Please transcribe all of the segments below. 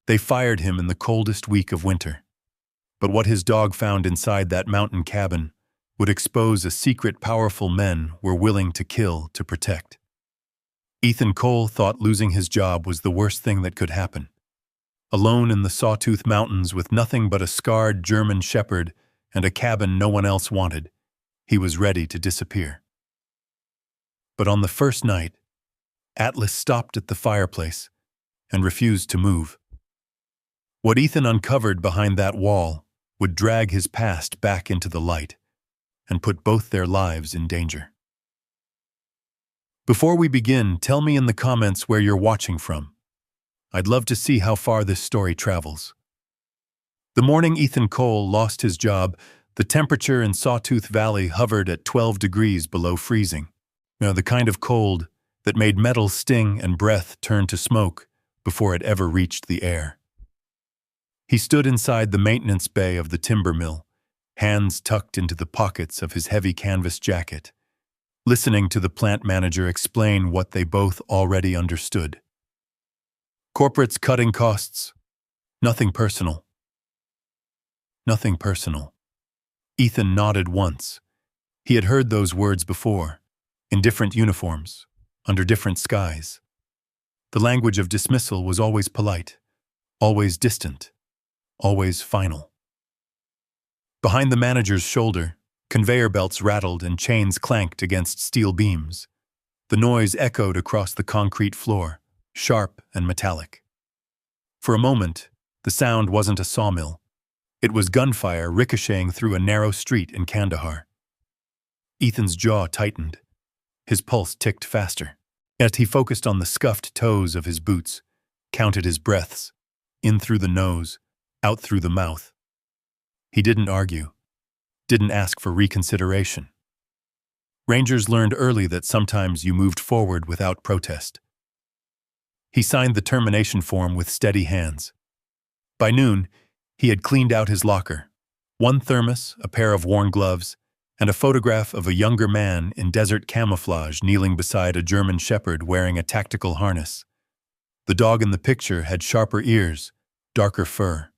They fired him in the coldest week of winter. But what his dog found inside that mountain cabin would expose a secret powerful men were willing to kill to protect. Ethan Cole thought losing his job was the worst thing that could happen. Alone in the Sawtooth Mountains with nothing but a scarred German shepherd and a cabin no one else wanted, he was ready to disappear. But on the first night, Atlas stopped at the fireplace and refused to move. What Ethan uncovered behind that wall would drag his past back into the light and put both their lives in danger. Before we begin, tell me in the comments where you're watching from. I'd love to see how far this story travels. The morning Ethan Cole lost his job, the temperature in Sawtooth Valley hovered at 12 degrees below freezing. The kind of cold that made metal sting and breath turn to smoke before it ever reached the air. He stood inside the maintenance bay of the timber mill, hands tucked into the pockets of his heavy canvas jacket, listening to the plant manager explain what they both already understood. Corporate's cutting costs. Nothing personal. Nothing personal. Ethan nodded once. He had heard those words before, in different uniforms, under different skies. The language of dismissal was always polite, always distant, always final. Behind the manager's shoulder, conveyor belts rattled and chains clanked against steel beams. The noise echoed across the concrete floor, sharp and metallic. For a moment, the sound wasn't a sawmill. It was gunfire ricocheting through a narrow street in Kandahar. Ethan's jaw tightened. His pulse ticked faster. Yet he focused on the scuffed toes of his boots, counted his breaths, in through the nose, out through the mouth. He didn't argue, didn't ask for reconsideration. Rangers learned early that sometimes you moved forward without protest. He signed the termination form with steady hands. By noon, he had cleaned out his locker, one thermos, a pair of worn gloves, and a photograph of a younger man in desert camouflage kneeling beside a German shepherd wearing a tactical harness. The dog in the picture had sharper ears, darker fur.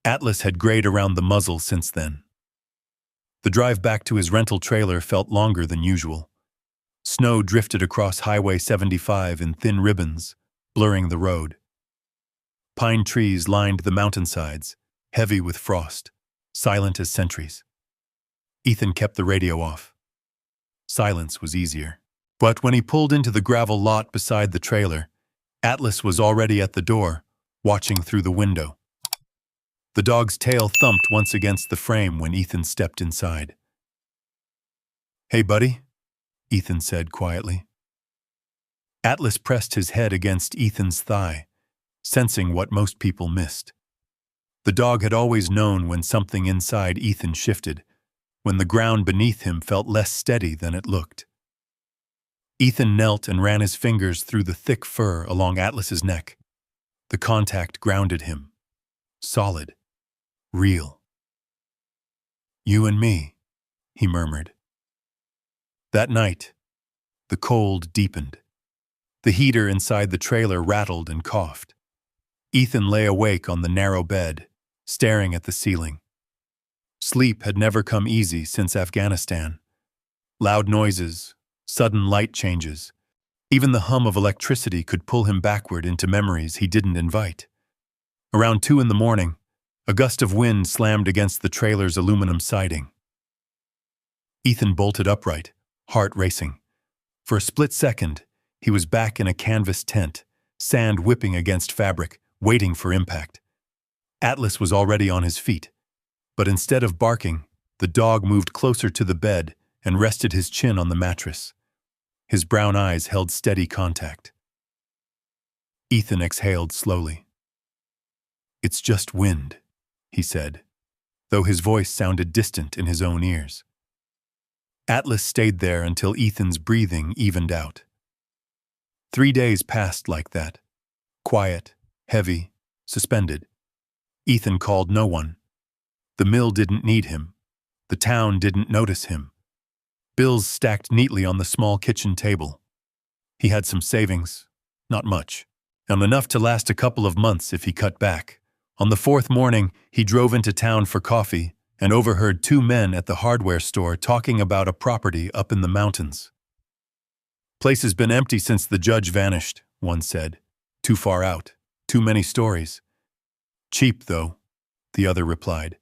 Atlas had grayed around the muzzle since then. The drive back to his rental trailer felt longer than usual. Snow drifted across Highway 75 in thin ribbons, blurring the road. Pine trees lined the mountainsides, heavy with frost, silent as sentries. Ethan kept the radio off. Silence was easier. But when he pulled into the gravel lot beside the trailer, Atlas was already at the door, watching through the window. The dog's tail thumped once against the frame when Ethan stepped inside. "Hey, buddy," Ethan said quietly. Atlas pressed his head against Ethan's thigh, sensing what most people missed. The dog had always known when something inside Ethan shifted, when the ground beneath him felt less steady than it looked. Ethan knelt and ran his fingers through the thick fur along Atlas's neck. The contact grounded him. Solid. Real. "You and me," he murmured. That night, the cold deepened. The heater inside the trailer rattled and coughed. Ethan lay awake on the narrow bed, staring at the ceiling. Sleep had never come easy since Afghanistan. Loud noises, sudden light changes, even the hum of electricity could pull him backward into memories he didn't invite. Around 2 a.m, a gust of wind slammed against the trailer's aluminum siding. Ethan bolted upright, heart racing. For a split second, he was back in a canvas tent, sand whipping against fabric, waiting for impact. Atlas was already on his feet, but instead of barking, the dog moved closer to the bed and rested his chin on the mattress. His brown eyes held steady contact. Ethan exhaled slowly. "It's just wind," he said, though his voice sounded distant in his own ears. Atlas stayed there until Ethan's breathing evened out. 3 days passed like that. Quiet, heavy, suspended. Ethan called no one. The mill didn't need him. The town didn't notice him. Bills stacked neatly on the small kitchen table. He had some savings, not much, and enough to last a couple of months if he cut back. On the fourth morning, he drove into town for coffee and overheard two men at the hardware store talking about a property up in the mountains. "Place has been empty since the judge vanished," one said. "Too far out. Too many stories." "Cheap, though," the other replied.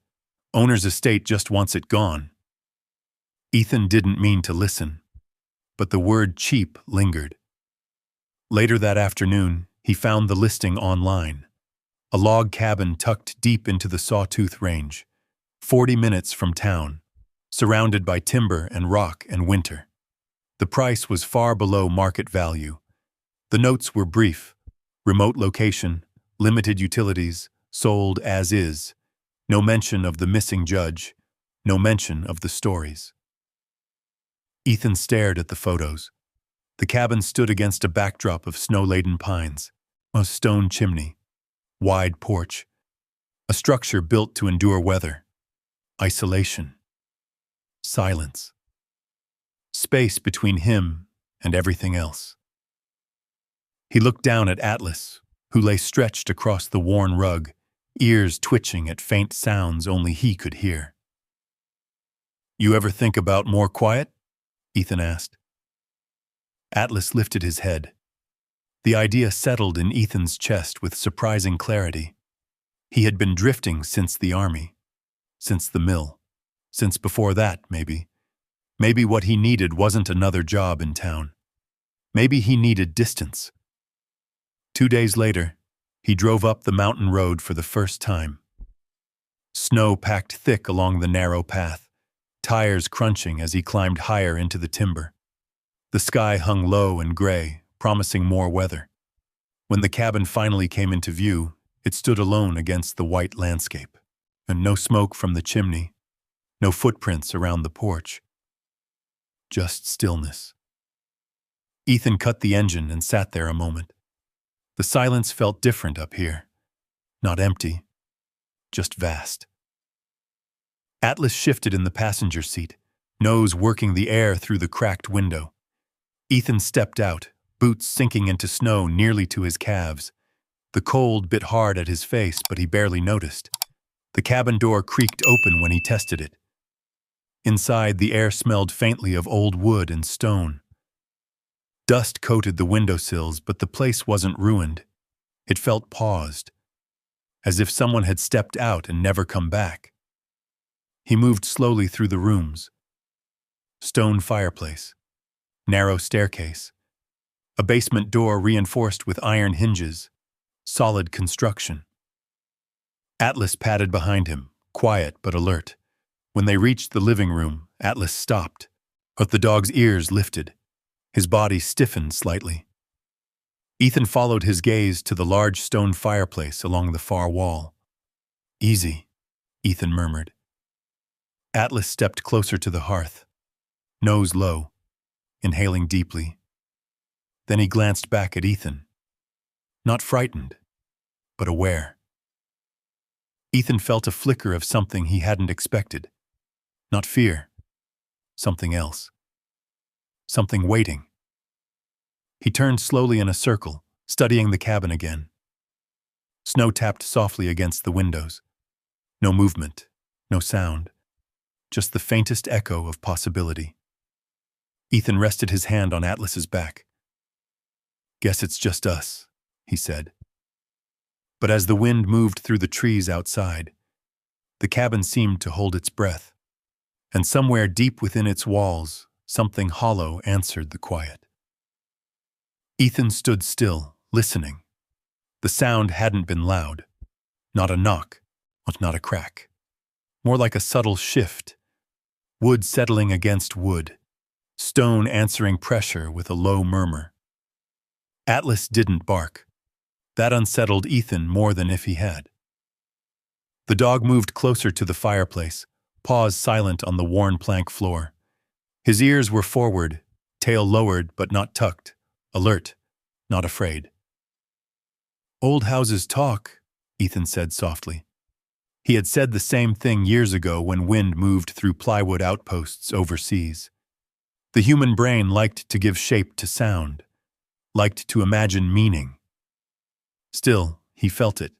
"Owner's estate just wants it gone." Ethan didn't mean to listen, but the word cheap lingered. Later that afternoon, he found the listing online. A log cabin tucked deep into the Sawtooth Range, 40 minutes from town, surrounded by timber and rock and winter. The price was far below market value. The notes were brief: remote location, limited utilities, sold as is. No mention of the missing judge, no mention of the stories. Ethan stared at the photos. The cabin stood against a backdrop of snow-laden pines, a stone chimney, wide porch, a structure built to endure weather. Isolation. Silence. Space between him and everything else. He looked down at Atlas, who lay stretched across the worn rug, ears twitching at faint sounds only he could hear. "You ever think about more quiet?" Ethan asked. Atlas lifted his head. The idea settled in Ethan's chest with surprising clarity. He had been drifting since the army, since the mill, since before that, maybe. Maybe what he needed wasn't another job in town. Maybe he needed distance. 2 days later, he drove up the mountain road for the first time. Snow packed thick along the narrow path, tires crunching as he climbed higher into the timber. The sky hung low and gray, promising more weather. When the cabin finally came into view, it stood alone against the white landscape, and no smoke from the chimney, no footprints around the porch. Just stillness. Ethan cut the engine and sat there a moment. The silence felt different up here. Not empty, just vast. Atlas shifted in the passenger seat, nose working the air through the cracked window. Ethan stepped out, boots sinking into snow nearly to his calves. The cold bit hard at his face, but he barely noticed. The cabin door creaked open when he tested it. Inside, the air smelled faintly of old wood and stone. Dust coated the windowsills, but the place wasn't ruined. It felt paused, as if someone had stepped out and never come back. He moved slowly through the rooms. Stone fireplace, narrow staircase, a basement door reinforced with iron hinges, solid construction. Atlas padded behind him, quiet but alert. When they reached the living room, Atlas stopped, but the dog's ears lifted. His body stiffened slightly. Ethan followed his gaze to the large stone fireplace along the far wall. "Easy," Ethan murmured. Atlas stepped closer to the hearth, nose low, inhaling deeply. Then he glanced back at Ethan. Not frightened, but aware. Ethan felt a flicker of something he hadn't expected. Not fear. Something else. Something waiting. He turned slowly in a circle, studying the cabin again. Snow tapped softly against the windows. No movement, no sound, just the faintest echo of possibility. Ethan rested his hand on Atlas's back. "Guess it's just us," he said. But as the wind moved through the trees outside, the cabin seemed to hold its breath, and somewhere deep within its walls, something hollow answered the quiet. Ethan stood still, listening. The sound hadn't been loud. Not a knock, not a crack. More like a subtle shift. Wood settling against wood. Stone answering pressure with a low murmur. Atlas didn't bark. That unsettled Ethan more than if he had. The dog moved closer to the fireplace, paws silent on the worn plank floor. His ears were forward, tail lowered but not tucked, alert, not afraid. "Old houses talk," Ethan said softly. He had said the same thing years ago when wind moved through plywood outposts overseas. The human brain liked to give shape to sound, liked to imagine meaning. Still, he felt it.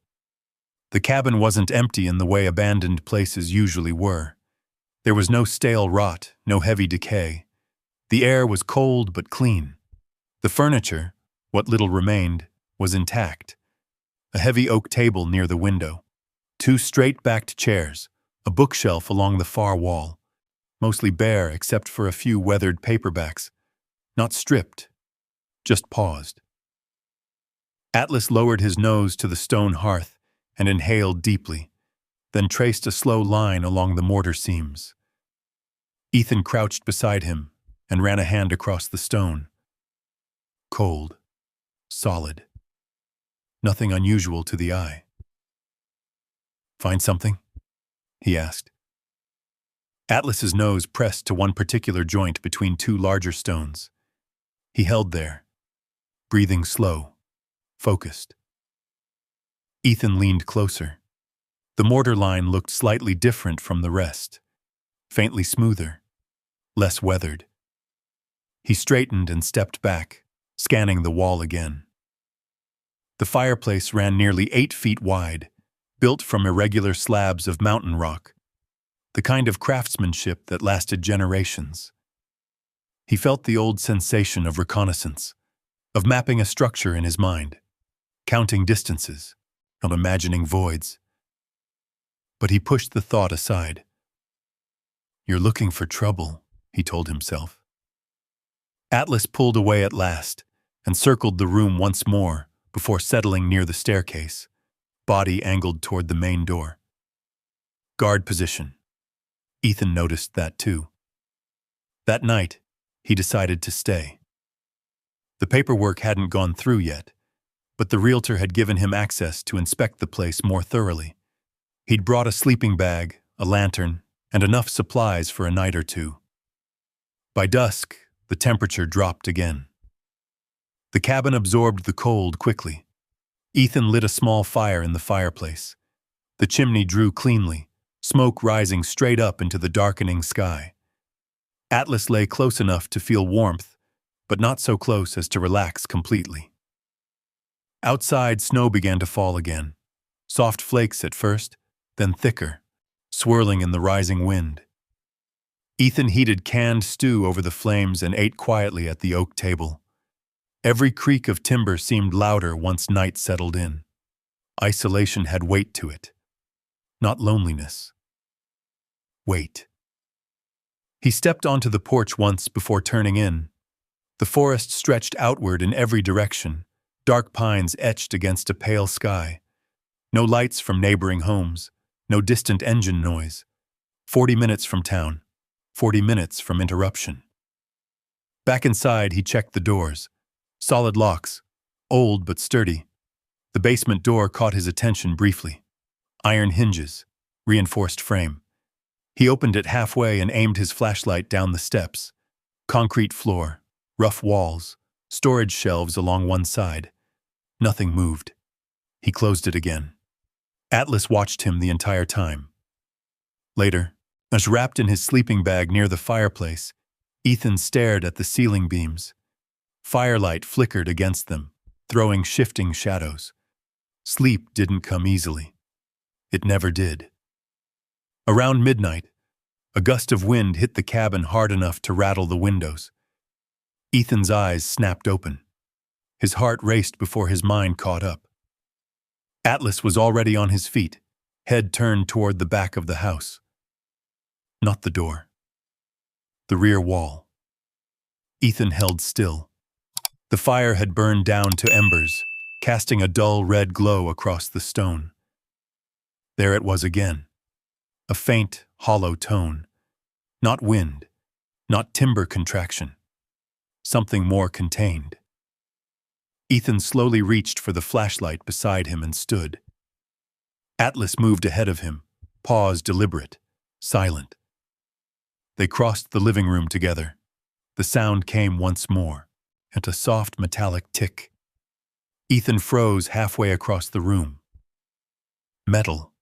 The cabin wasn't empty in the way abandoned places usually were. There was no stale rot, no heavy decay. The air was cold but clean. The furniture, what little remained, was intact. A heavy oak table near the window, two straight-backed chairs, a bookshelf along the far wall, mostly bare except for a few weathered paperbacks, not stripped, just paused. Atlas lowered his nose to the stone hearth and inhaled deeply, then traced a slow line along the mortar seams. Ethan crouched beside him and ran a hand across the stone. Cold, solid, nothing unusual to the eye. "Find something?" he asked. Atlas's nose pressed to one particular joint between two larger stones. He held there, breathing slow, focused. Ethan leaned closer. The mortar line looked slightly different from the rest, faintly smoother, less weathered. He straightened and stepped back, scanning the wall again. The fireplace ran nearly 8 feet wide, built from irregular slabs of mountain rock, the kind of craftsmanship that lasted generations. He felt the old sensation of reconnaissance, of mapping a structure in his mind, counting distances, of imagining voids. But he pushed the thought aside. "You're looking for trouble," he told himself. Atlas pulled away at last and circled the room once more before settling near the staircase, body angled toward the main door. Guard position. Ethan noticed that too. That night, he decided to stay. The paperwork hadn't gone through yet, but the realtor had given him access to inspect the place more thoroughly. He'd brought a sleeping bag, a lantern, and enough supplies for a night or two. By dusk, the temperature dropped again. The cabin absorbed the cold quickly. Ethan lit a small fire in the fireplace. The chimney drew cleanly, smoke rising straight up into the darkening sky. Atlas lay close enough to feel warmth, but not so close as to relax completely. Outside, snow began to fall again. Soft flakes at first, then thicker, swirling in the rising wind. Ethan heated canned stew over the flames and ate quietly at the oak table. Every creak of timber seemed louder once night settled in. Isolation had weight to it. Not loneliness. Weight. He stepped onto the porch once before turning in. The forest stretched outward in every direction, dark pines etched against a pale sky. No lights from neighboring homes, no distant engine noise. 40 minutes from town, 40 minutes from interruption. Back inside, he checked the doors. Solid locks, old but sturdy. The basement door caught his attention briefly. Iron hinges, reinforced frame. He opened it halfway and aimed his flashlight down the steps. Concrete floor, rough walls, storage shelves along one side. Nothing moved. He closed it again. Atlas watched him the entire time. Later, as wrapped in his sleeping bag near the fireplace, Ethan stared at the ceiling beams. Firelight flickered against them, throwing shifting shadows. Sleep didn't come easily. It never did. Around midnight, a gust of wind hit the cabin hard enough to rattle the windows. Ethan's eyes snapped open. His heart raced before his mind caught up. Atlas was already on his feet, head turned toward the back of the house. Not the door. The rear wall. Ethan held still. The fire had burned down to embers, casting a dull red glow across the stone. There it was again. A faint, hollow tone. Not wind, not timber contraction. Something more contained. Ethan slowly reached for the flashlight beside him and stood. Atlas moved ahead of him, paused deliberate, silent. They crossed the living room together. The sound came once more, and a soft metallic tick. Ethan froze halfway across the room. Metal.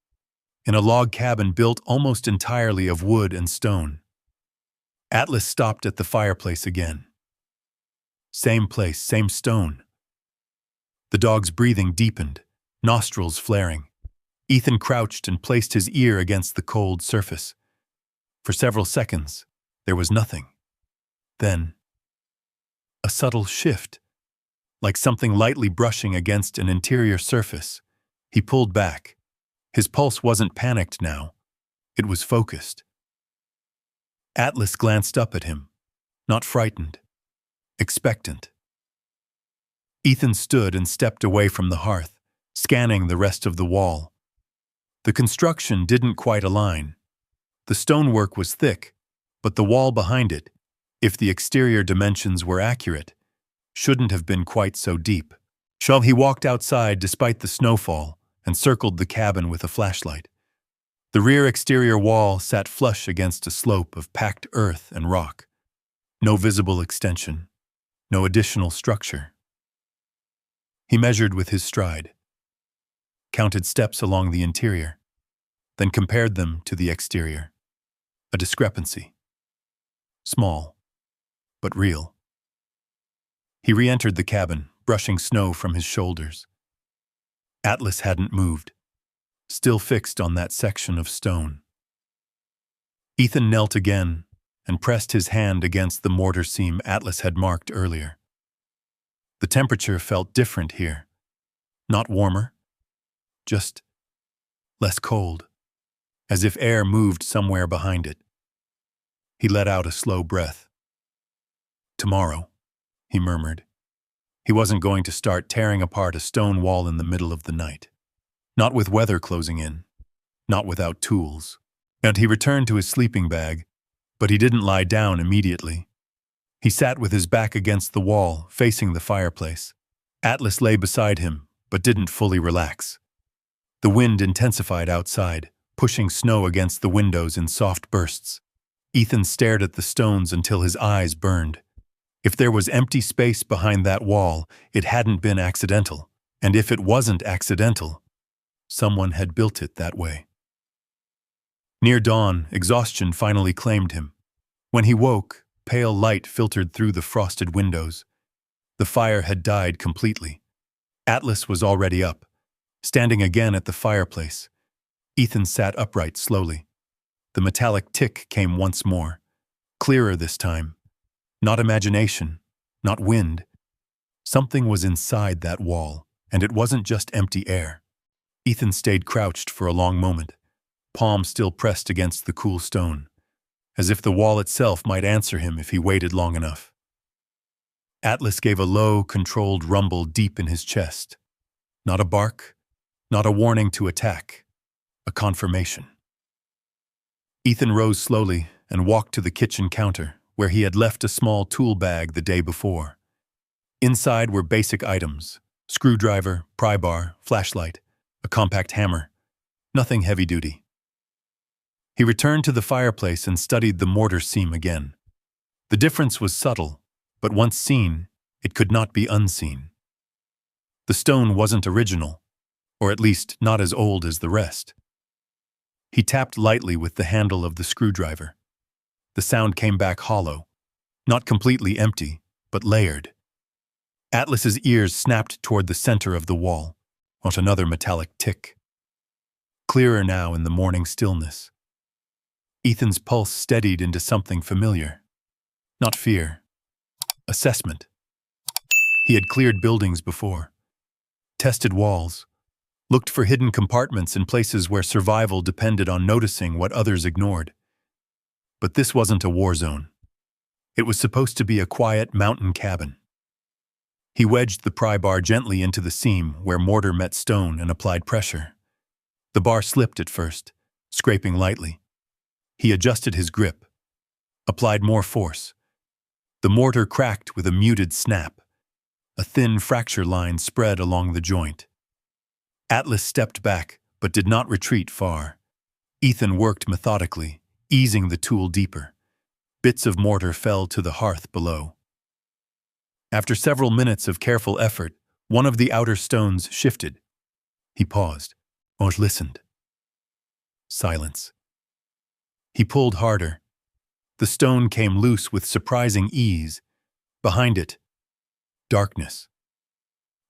In a log cabin built almost entirely of wood and stone. Atlas stopped at the fireplace again. Same place, same stone. The dog's breathing deepened, nostrils flaring. Ethan crouched and placed his ear against the cold surface. For several seconds, there was nothing. Then, a subtle shift, like something lightly brushing against an interior surface. He pulled back. His pulse wasn't panicked now. It was focused. Atlas glanced up at him, not frightened, expectant. Ethan stood and stepped away from the hearth, scanning the rest of the wall. The construction didn't quite align. The stonework was thick, but the wall behind it, if the exterior dimensions were accurate, shouldn't have been quite so deep. He walked outside despite the snowfall and circled the cabin with a flashlight. The rear exterior wall sat flush against a slope of packed earth and rock. No visible extension, no additional structure. He measured with his stride, counted steps along the interior, then compared them to the exterior. A discrepancy. Small, but real. He re-entered the cabin, brushing snow from his shoulders. Atlas hadn't moved, still fixed on that section of stone. Ethan knelt again and pressed his hand against the mortar seam Atlas had marked earlier. The temperature felt different here. Not warmer, just less cold, as if air moved somewhere behind it. He let out a slow breath. Tomorrow, he murmured. He wasn't going to start tearing apart a stone wall in the middle of the night. Not with weather closing in, not without tools. And he returned to his sleeping bag, but he didn't lie down immediately. He sat with his back against the wall, facing the fireplace. Atlas lay beside him, but didn't fully relax. The wind intensified outside, pushing snow against the windows in soft bursts. Ethan stared at the stones until his eyes burned. If there was empty space behind that wall, it hadn't been accidental. And if it wasn't accidental, someone had built it that way. Near dawn, exhaustion finally claimed him. When he woke, pale light filtered through the frosted windows. The fire had died completely. Atlas was already up, standing again at the fireplace. Ethan sat upright slowly. The metallic tick came once more, clearer this time. Not imagination, not wind. Something was inside that wall, and it wasn't just empty air. Ethan stayed crouched for a long moment, palm still pressed against the cool stone, as if the wall itself might answer him if he waited long enough. Atlas gave a low, controlled rumble deep in his chest. Not a bark, not a warning to attack, a confirmation. Ethan rose slowly and walked to the kitchen counter, where he had left a small tool bag the day before. Inside were basic items: screwdriver, pry bar, flashlight, a compact hammer. Nothing heavy-duty. He returned to the fireplace and studied the mortar seam again. The difference was subtle, but once seen, it could not be unseen. The stone wasn't original, or at least not as old as the rest. He tapped lightly with the handle of the screwdriver. The sound came back hollow, not completely empty, but layered. Atlas's ears snapped toward the center of the wall, not another metallic tick. Clearer now in the morning stillness. Ethan's pulse steadied into something familiar. Not fear. Assessment. He had cleared buildings before, tested walls, looked for hidden compartments in places where survival depended on noticing what others ignored. But this wasn't a war zone. It was supposed to be a quiet mountain cabin. He wedged the pry bar gently into the seam where mortar met stone and applied pressure. The bar slipped at first, scraping lightly. He adjusted his grip, applied more force. The mortar cracked with a muted snap. A thin fracture line spread along the joint. Atlas stepped back, but did not retreat far. Ethan worked methodically, easing the tool deeper. Bits of mortar fell to the hearth below. After several minutes of careful effort, one of the outer stones shifted. He paused. Moj listened. Silence. He pulled harder. The stone came loose with surprising ease. Behind it, darkness.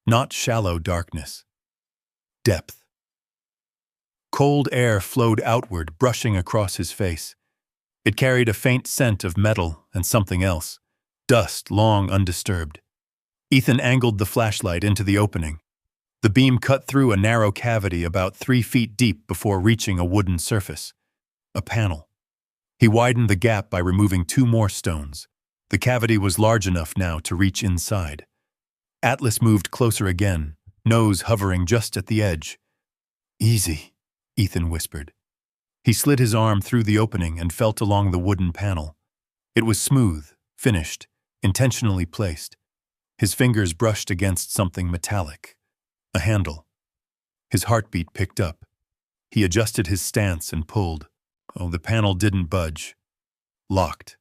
Not shallow darkness. Depth. Cold air flowed outward, brushing across his face. It carried a faint scent of metal and something else, dust long undisturbed. Ethan angled the flashlight into the opening. The beam cut through a narrow cavity about 3 feet deep before reaching a wooden surface. A panel. He widened the gap by removing 2 more stones. The cavity was large enough now to reach inside. Atlas moved closer again, nose hovering just at the edge. "Easy," Ethan whispered. He slid his arm through the opening and felt along the wooden panel. It was smooth, finished, intentionally placed. His fingers brushed against something metallic. A handle. His heartbeat picked up. He adjusted his stance and pulled. Oh, the panel didn't budge. Locked.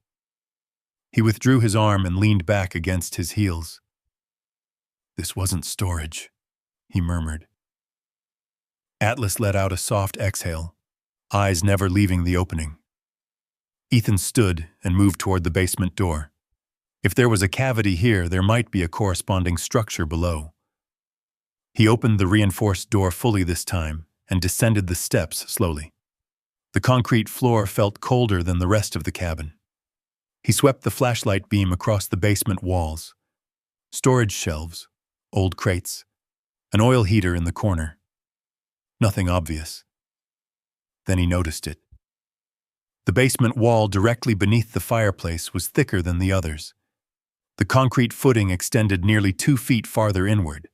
He withdrew his arm and leaned back against his heels. "This wasn't storage," he murmured. Atlas let out a soft exhale, eyes never leaving the opening. Ethan stood and moved toward the basement door. If there was a cavity here, there might be a corresponding structure below. He opened the reinforced door fully this time and descended the steps slowly. The concrete floor felt colder than the rest of the cabin. He swept the flashlight beam across the basement walls. Storage shelves, old crates, an oil heater in the corner. Nothing obvious. Then he noticed it. The basement wall directly beneath the fireplace was thicker than the others. The concrete footing extended nearly 2 feet farther inward.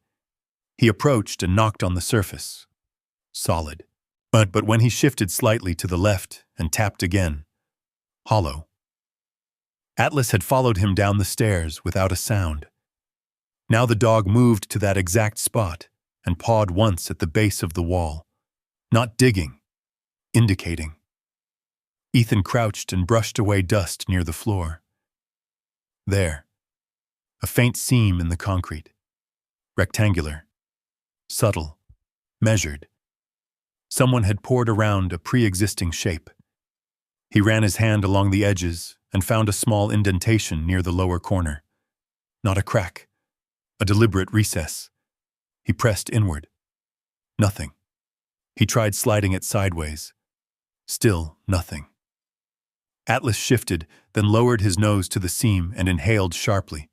He approached and knocked on the surface. Solid. But when he shifted slightly to the left and tapped again, hollow. Atlas had followed him down the stairs without a sound. Now the dog moved to that exact spot and pawed once at the base of the wall. Not digging, indicating. Ethan crouched and brushed away dust near the floor. There. A faint seam in the concrete. Rectangular. Subtle. Measured. Someone had poured around a pre-existing shape. He ran his hand along the edges and found a small indentation near the lower corner. Not a crack. A deliberate recess. He pressed inward. Nothing. He tried sliding it sideways. Still nothing. Atlas shifted, then lowered his nose to the seam and inhaled sharply.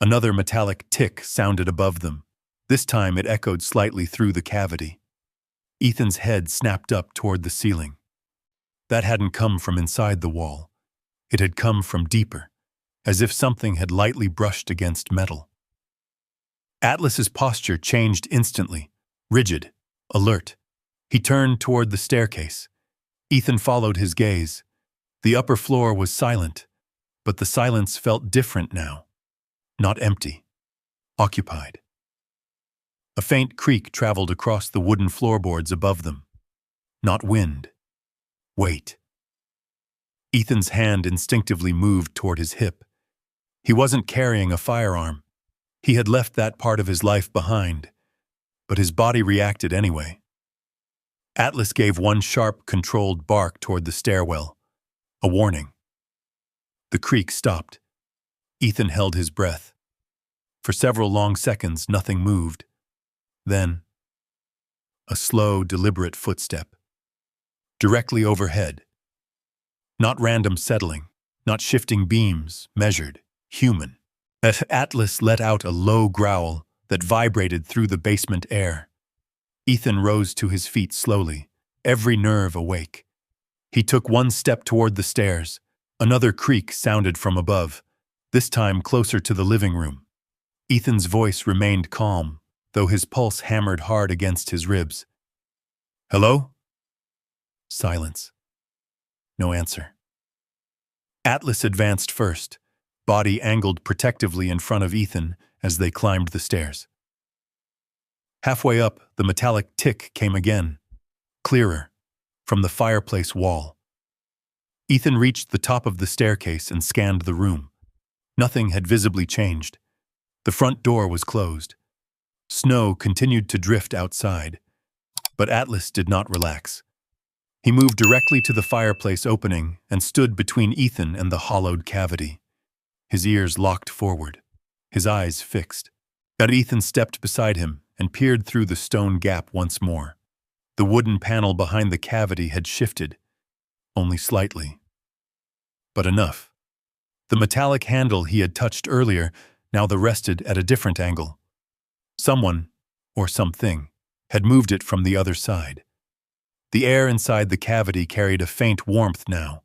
Another metallic tick sounded above them. This time it echoed slightly through the cavity. Ethan's head snapped up toward the ceiling. That hadn't come from inside the wall. It had come from deeper, as if something had lightly brushed against metal. Atlas's posture changed instantly, rigid, alert. He turned toward the staircase. Ethan followed his gaze. The upper floor was silent, but the silence felt different now. Not empty. Occupied. A faint creak traveled across the wooden floorboards above them. Not wind. Weight. Ethan's hand instinctively moved toward his hip. He wasn't carrying a firearm. He had left that part of his life behind, but his body reacted anyway. Atlas gave one sharp, controlled bark toward the stairwell. A warning. The creak stopped. Ethan held his breath. For several long seconds, nothing moved. Then, a slow, deliberate footstep. Directly overhead. Not random settling, not shifting beams, measured, human. Atlas let out a low growl that vibrated through the basement air. Ethan rose to his feet slowly, every nerve awake. He took one step toward the stairs. Another creak sounded from above, this time closer to the living room. Ethan's voice remained calm, though his pulse hammered hard against his ribs. "Hello?" Silence. No answer. Atlas advanced first, body angled protectively in front of Ethan as they climbed the stairs. Halfway up, the metallic tick came again, clearer, from the fireplace wall. Ethan reached the top of the staircase and scanned the room. Nothing had visibly changed. The front door was closed. Snow continued to drift outside, but Atlas did not relax. He moved directly to the fireplace opening and stood between Ethan and the hollowed cavity. His ears locked forward, his eyes fixed. Ethan stepped beside him and peered through the stone gap once more. The wooden panel behind the cavity had shifted, only slightly. But enough. The metallic handle he had touched earlier now rested at a different angle. Someone, or something, had moved it from the other side. The air inside the cavity carried a faint warmth now.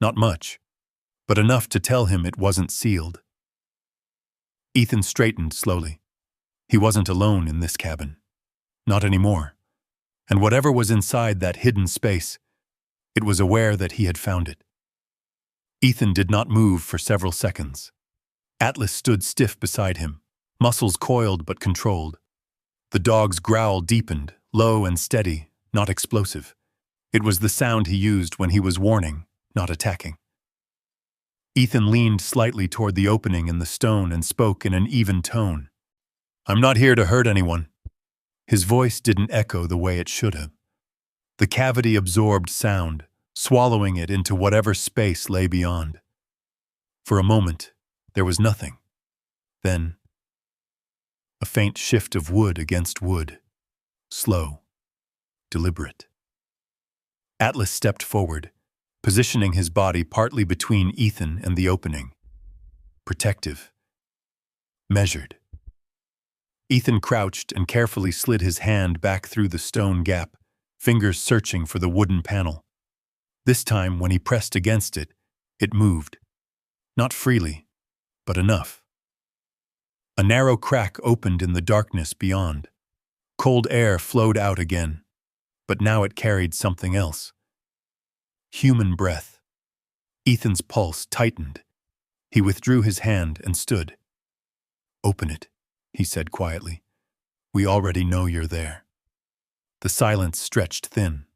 Not much, but enough to tell him it wasn't sealed. Ethan straightened slowly. He wasn't alone in this cabin. Not anymore. And whatever was inside that hidden space, it was aware that he had found it. Ethan did not move for several seconds. Atlas stood stiff beside him, muscles coiled but controlled. The dog's growl deepened, low and steady, not explosive. It was the sound he used when he was warning, not attacking. Ethan leaned slightly toward the opening in the stone and spoke in an even tone. "I'm not here to hurt anyone." His voice didn't echo the way it should have. The cavity absorbed sound, swallowing it into whatever space lay beyond. For a moment, there was nothing. Then, a faint shift of wood against wood. Slow, deliberate. Atlas stepped forward, positioning his body partly between Ethan and the opening. Protective. Measured. Ethan crouched and carefully slid his hand back through the stone gap, fingers searching for the wooden panel. This time, when he pressed against it, it moved. Not freely, but enough. A narrow crack opened in the darkness beyond. Cold air flowed out again, but now it carried something else. Human breath. Ethan's pulse tightened. He withdrew his hand and stood. "Open it," he said quietly. "We already know you're there." The silence stretched thin.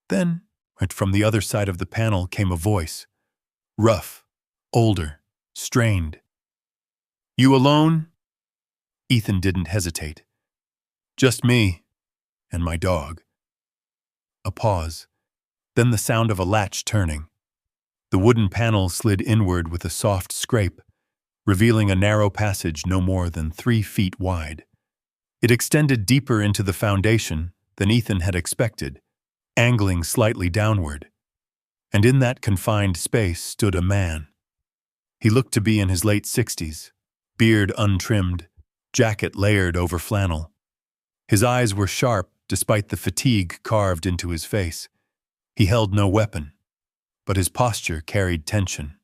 Then, right from the other side of the panel came a voice. Rough, older, strained. "You alone?" Ethan didn't hesitate. "Just me and my dog." A pause, then the sound of a latch turning. The wooden panel slid inward with a soft scrape, revealing a narrow passage no more than 3 feet wide. It extended deeper into the foundation than Ethan had expected, angling slightly downward. And in that confined space stood a man. He looked to be in his late 60s, beard untrimmed, jacket layered over flannel. His eyes were sharp despite the fatigue carved into his face. He held no weapon, but his posture carried tension.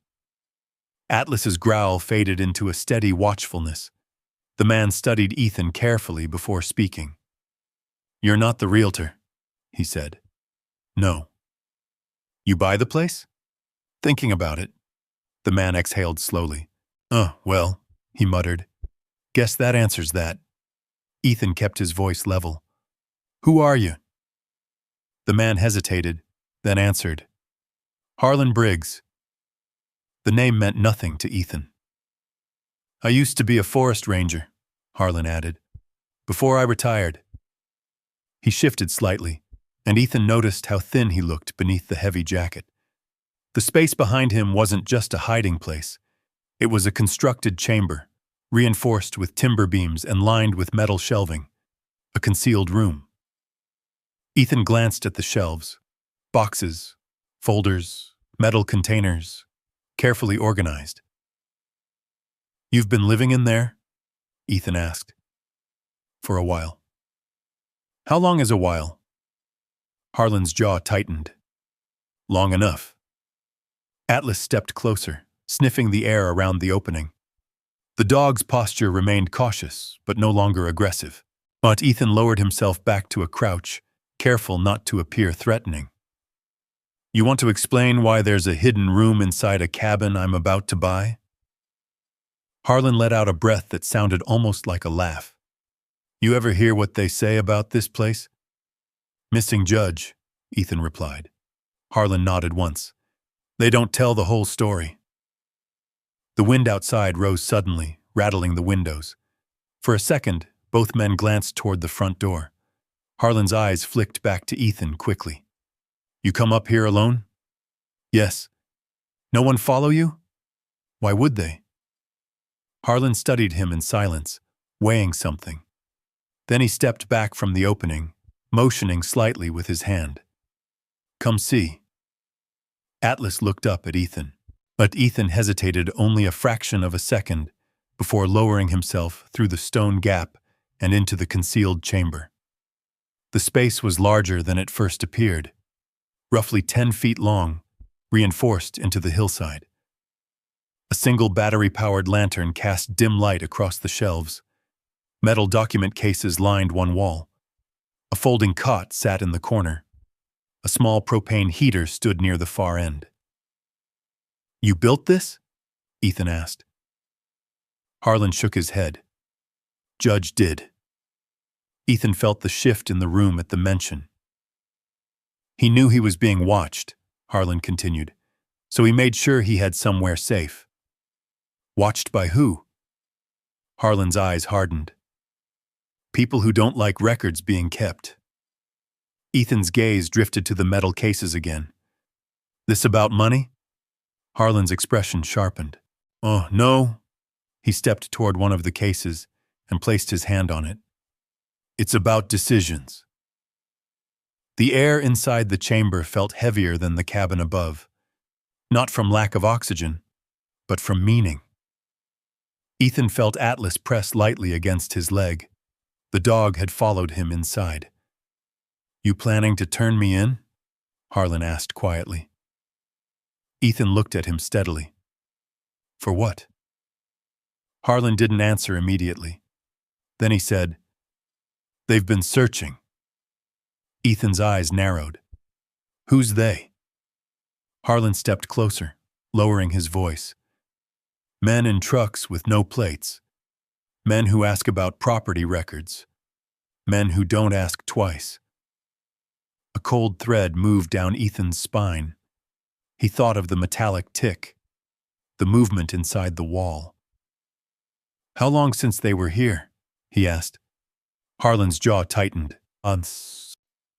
Atlas's growl faded into a steady watchfulness. The man studied Ethan carefully before speaking. "You're not the realtor," he said. "No." "You buy the place?" "Thinking about it." The man exhaled slowly. Well," he muttered. "Guess that answers that." Ethan kept his voice level. "Who are you?" The man hesitated, then answered. "Harlan Briggs." The name meant nothing to Ethan. "I used to be a forest ranger," Harlan added, "before I retired." He shifted slightly, and Ethan noticed how thin he looked beneath the heavy jacket. The space behind him wasn't just a hiding place. It was a constructed chamber, reinforced with timber beams and lined with metal shelving. A concealed room. Ethan glanced at the shelves. Boxes, folders, metal containers, carefully organized. "You've been living in there?" Ethan asked. "For a while." "How long is a while?" Harlan's jaw tightened. "Long enough." Atlas stepped closer, sniffing the air around the opening. The dog's posture remained cautious, but no longer aggressive. But Ethan lowered himself back to a crouch, careful not to appear threatening. "You want to explain why there's a hidden room inside a cabin I'm about to buy?" Harlan let out a breath that sounded almost like a laugh. "You ever hear what they say about this place?" "Missing judge," Ethan replied. Harlan nodded once. "They don't tell the whole story." The wind outside rose suddenly, rattling the windows. For a second, both men glanced toward the front door. Harlan's eyes flicked back to Ethan quickly. "You come up here alone?" "Yes." "No one follow you?" "Why would they?" Harlan studied him in silence, weighing something. Then he stepped back from the opening, motioning slightly with his hand. "Come see." Atlas looked up at Ethan, but Ethan hesitated only a fraction of a second before lowering himself through the stone gap and into the concealed chamber. The space was larger than it first appeared, roughly 10 feet long, reinforced into the hillside. A single battery-powered lantern cast dim light across the shelves. Metal document cases lined one wall. A folding cot sat in the corner. A small propane heater stood near the far end. "You built this?" Ethan asked. Harlan shook his head. "Judge did." Ethan felt the shift in the room at the mention. "He knew he was being watched," Harlan continued, "so he made sure he had somewhere safe." "Watched by who?" Harlan's eyes hardened. "People who don't like records being kept." Ethan's gaze drifted to the metal cases again. "This about money?" Harlan's expression sharpened. "Oh, no." He stepped toward one of the cases and placed his hand on it. "It's about decisions." The air inside the chamber felt heavier than the cabin above, not from lack of oxygen, but from meaning. Ethan felt Atlas press lightly against his leg. The dog had followed him inside. "You planning to turn me in?" Harlan asked quietly. Ethan looked at him steadily. "For what?" Harlan didn't answer immediately. Then he said, "They've been searching." Ethan's eyes narrowed. "Who's they?" Harlan stepped closer, lowering his voice. "Men in trucks with no plates. Men who ask about property records. Men who don't ask twice." A cold thread moved down Ethan's spine. He thought of the metallic tick, the movement inside the wall. "How long since they were here?" he asked. Harlan's jaw tightened.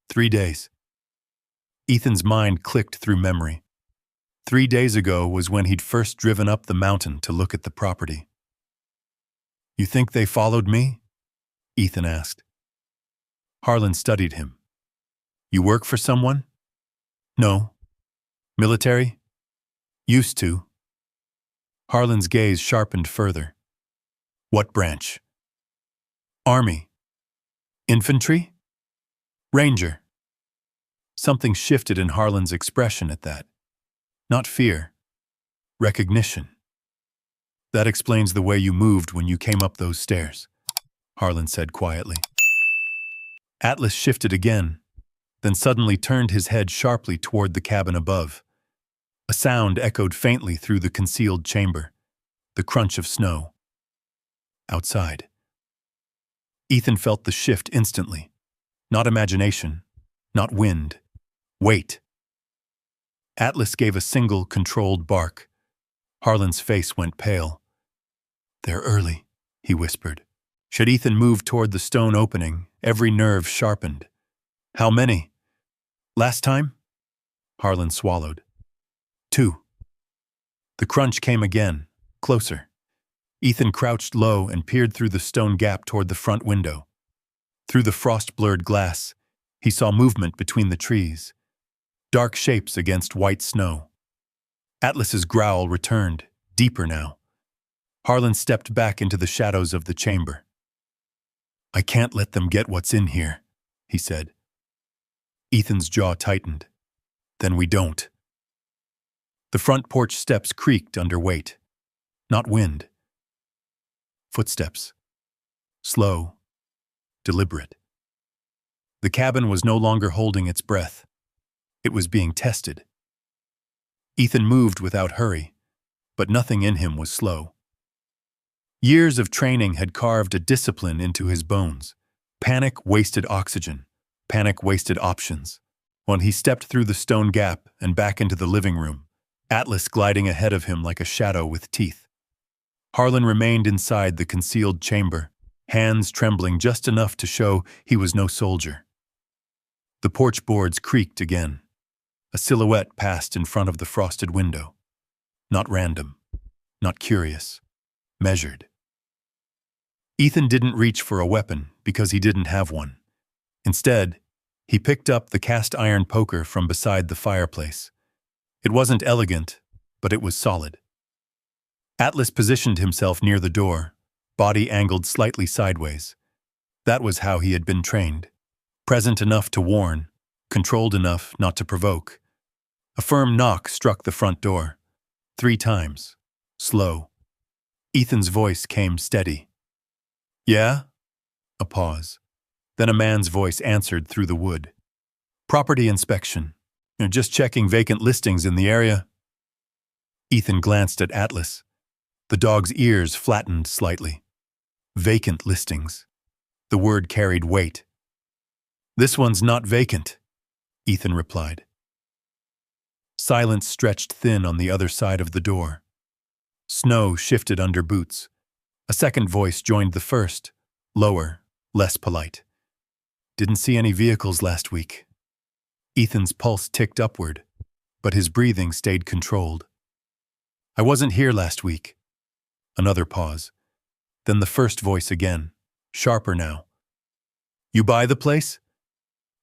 3 days." Ethan's mind clicked through memory. 3 days ago was when he'd first driven up the mountain to look at the property. "You think they followed me?" Ethan asked. Harlan studied him. "You work for someone?" "No." "Military?" "Used to." Harlan's gaze sharpened further. "What branch?" "Army." "Infantry?" "Ranger." Something shifted in Harlan's expression at that. Not fear. Recognition. "That explains the way you moved when you came up those stairs," Harlan said quietly. Atlas shifted again, then suddenly turned his head sharply toward the cabin above. A sound echoed faintly through the concealed chamber, the crunch of snow. Outside. Ethan felt the shift instantly. Not imagination, not wind. Wait. Atlas gave a single, controlled bark. Harlan's face went pale. "They're early," he whispered. Should Ethan move toward the stone opening, every nerve sharpened. "How many?" "Last time?" Harlan swallowed. 2. The crunch came again, closer. Ethan crouched low and peered through the stone gap toward the front window. Through the frost-blurred glass, he saw movement between the trees. Dark shapes against white snow. Atlas's growl returned, deeper now. Harlan stepped back into the shadows of the chamber. "I can't let them get what's in here," he said. Ethan's jaw tightened. "Then we don't." The front porch steps creaked under weight. Not wind. Footsteps. Slow. Deliberate. The cabin was no longer holding its breath. It was being tested. Ethan moved without hurry, but nothing in him was slow. Years of training had carved a discipline into his bones. Panic wasted oxygen. Panic wasted options. When he stepped through the stone gap and back into the living room, Atlas gliding ahead of him like a shadow with teeth. Harlan remained inside the concealed chamber, hands trembling just enough to show he was no soldier. The porch boards creaked again. A silhouette passed in front of the frosted window. Not random, not curious, measured. Ethan didn't reach for a weapon because he didn't have one. Instead, he picked up the cast iron poker from beside the fireplace. It wasn't elegant, but it was solid. Atlas positioned himself near the door, body angled slightly sideways. That was how he had been trained. Present enough to warn, controlled enough not to provoke. A firm knock struck the front door. 3 times. Slow. Ethan's voice came steady. "Yeah?" A pause. Then a man's voice answered through the wood. "Property inspection. Just checking vacant listings in the area." Ethan glanced at Atlas. The dog's ears flattened slightly. Vacant listings. The word carried weight. "This one's not vacant," Ethan replied. Silence stretched thin on the other side of the door. Snow shifted under boots. A second voice joined the first, lower, less polite. "Didn't see any vehicles last week." Ethan's pulse ticked upward, but his breathing stayed controlled. "I wasn't here last week." Another pause. Then the first voice again, sharper now. "You buy the place?"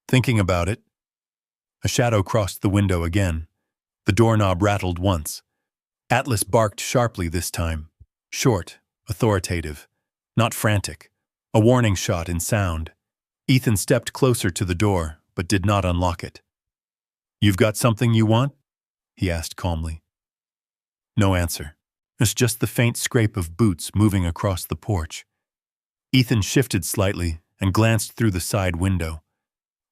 "Thinking about it." A shadow crossed the window again. The doorknob rattled once. Atlas barked sharply this time. Short, authoritative, not frantic. A warning shot in sound. Ethan stepped closer to the door, but did not unlock it. "You've got something you want?" he asked calmly. No answer. It's just the faint scrape of boots moving across the porch. Ethan shifted slightly and glanced through the side window.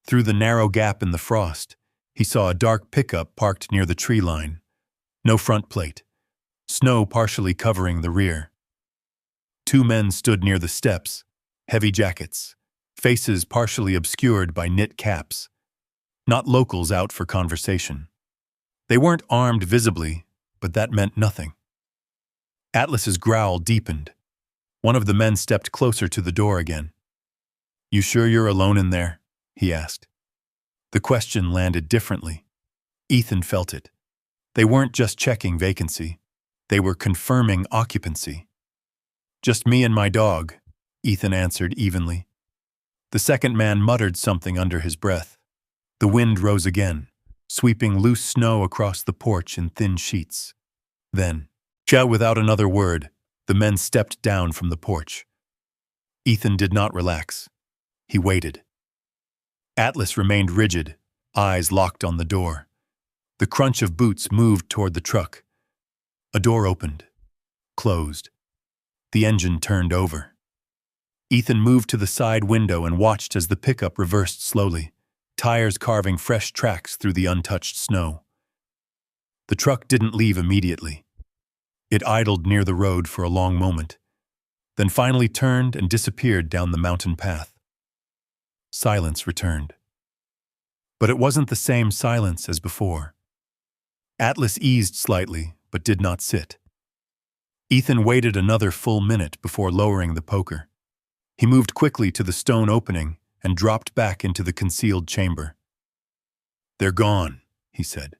Through the narrow gap in the frost, he saw a dark pickup parked near the tree line. No front plate. Snow partially covering the rear. 2 men stood near the steps, heavy jackets, faces partially obscured by knit caps. Not locals out for conversation. They weren't armed visibly, but that meant nothing. Atlas's growl deepened. One of the men stepped closer to the door again. "You sure you're alone in there?" he asked. The question landed differently. Ethan felt it. They weren't just checking vacancy. They were confirming occupancy. "Just me and my dog," Ethan answered evenly. The second man muttered something under his breath. The wind rose again, sweeping loose snow across the porch in thin sheets. Then, without another word, the men stepped down from the porch. Ethan did not relax. He waited. Atlas remained rigid, eyes locked on the door. The crunch of boots moved toward the truck. A door opened, closed. The engine turned over. Ethan moved to the side window and watched as the pickup reversed slowly, tires carving fresh tracks through the untouched snow. The truck didn't leave immediately. It idled near the road for a long moment, then finally turned and disappeared down the mountain path. Silence returned. But it wasn't the same silence as before. Atlas eased slightly, but did not sit. Ethan waited another full minute before lowering the poker. He moved quickly to the stone opening and dropped back into the concealed chamber. "They're gone," he said.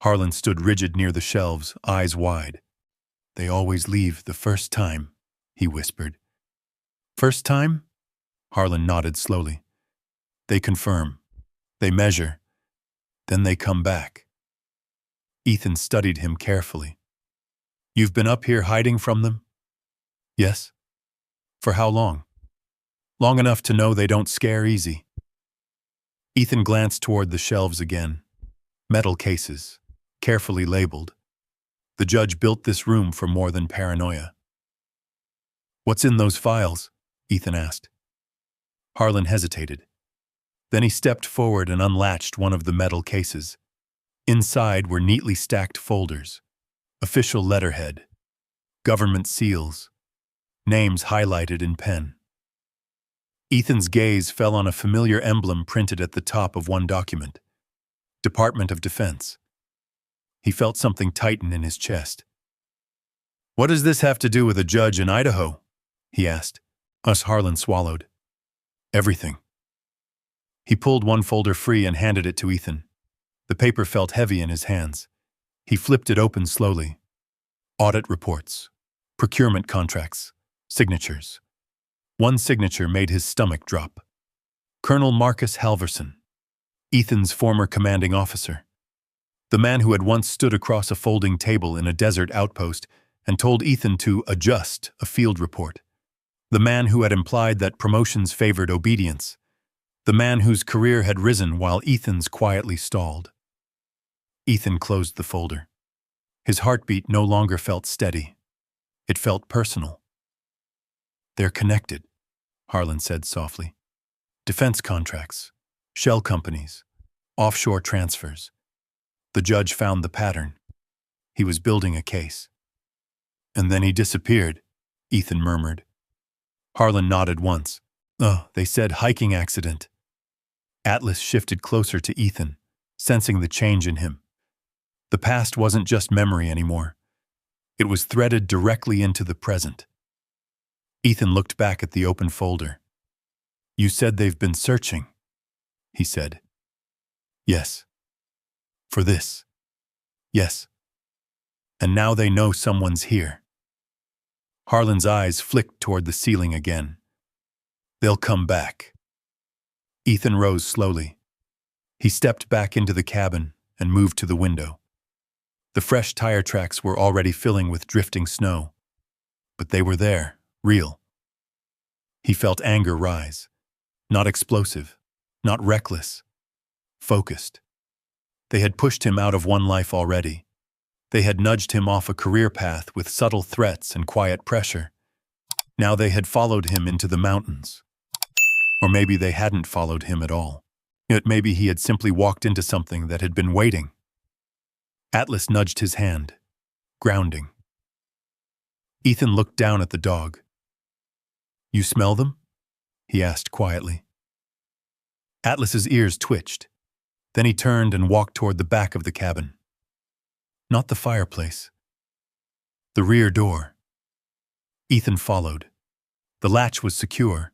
Harlan stood rigid near the shelves, eyes wide. "They always leave the first time," he whispered. "First time?" Harlan nodded slowly. "They confirm. They measure. Then they come back." Ethan studied him carefully. "You've been up here hiding from them?" "Yes." "For how long?" "Long enough to know they don't scare easy." Ethan glanced toward the shelves again. Metal cases, carefully labeled. The judge built this room for more than paranoia. "What's in those files?" Ethan asked. Harlan hesitated. Then he stepped forward and unlatched one of the metal cases. Inside were neatly stacked folders, official letterhead, government seals, names highlighted in pen. Ethan's gaze fell on a familiar emblem printed at the top of one document. Department of Defense. He felt something tighten in his chest. "What does this have to do with a judge in Idaho?" he asked. Harlan swallowed. "Everything." He pulled one folder free and handed it to Ethan. The paper felt heavy in his hands. He flipped it open slowly. Audit reports, procurement contracts, signatures. One signature made his stomach drop. Colonel Marcus Halverson, Ethan's former commanding officer. The man who had once stood across a folding table in a desert outpost and told Ethan to adjust a field report. The man who had implied that promotions favored obedience. The man whose career had risen while Ethan's quietly stalled. Ethan closed the folder. His heartbeat no longer felt steady. It felt personal. "They're connected," Harlan said softly. "Defense contracts, shell companies, offshore transfers." The judge found the pattern. He was building a case. "And then he disappeared," Ethan murmured. Harlan nodded once. "Oh," they said, "hiking accident." Atlas shifted closer to Ethan, sensing the change in him. The past wasn't just memory anymore. It was threaded directly into the present. Ethan looked back at the open folder. "You said they've been searching," he said. "Yes. For this." "Yes. And now they know someone's here." Harlan's eyes flicked toward the ceiling again. "They'll come back." Ethan rose slowly. He stepped back into the cabin and moved to the window. The fresh tire tracks were already filling with drifting snow. But they were there, real. He felt anger rise. Not explosive, not reckless. Focused. They had pushed him out of one life already. They had nudged him off a career path with subtle threats and quiet pressure. Now they had followed him into the mountains. Or maybe they hadn't followed him at all. Yet maybe he had simply walked into something that had been waiting. Atlas nudged his hand, grounding. Ethan looked down at the dog. "You smell them?" he asked quietly. Atlas's ears twitched. Then he turned and walked toward the back of the cabin. Not the fireplace. The rear door. Ethan followed. The latch was secure.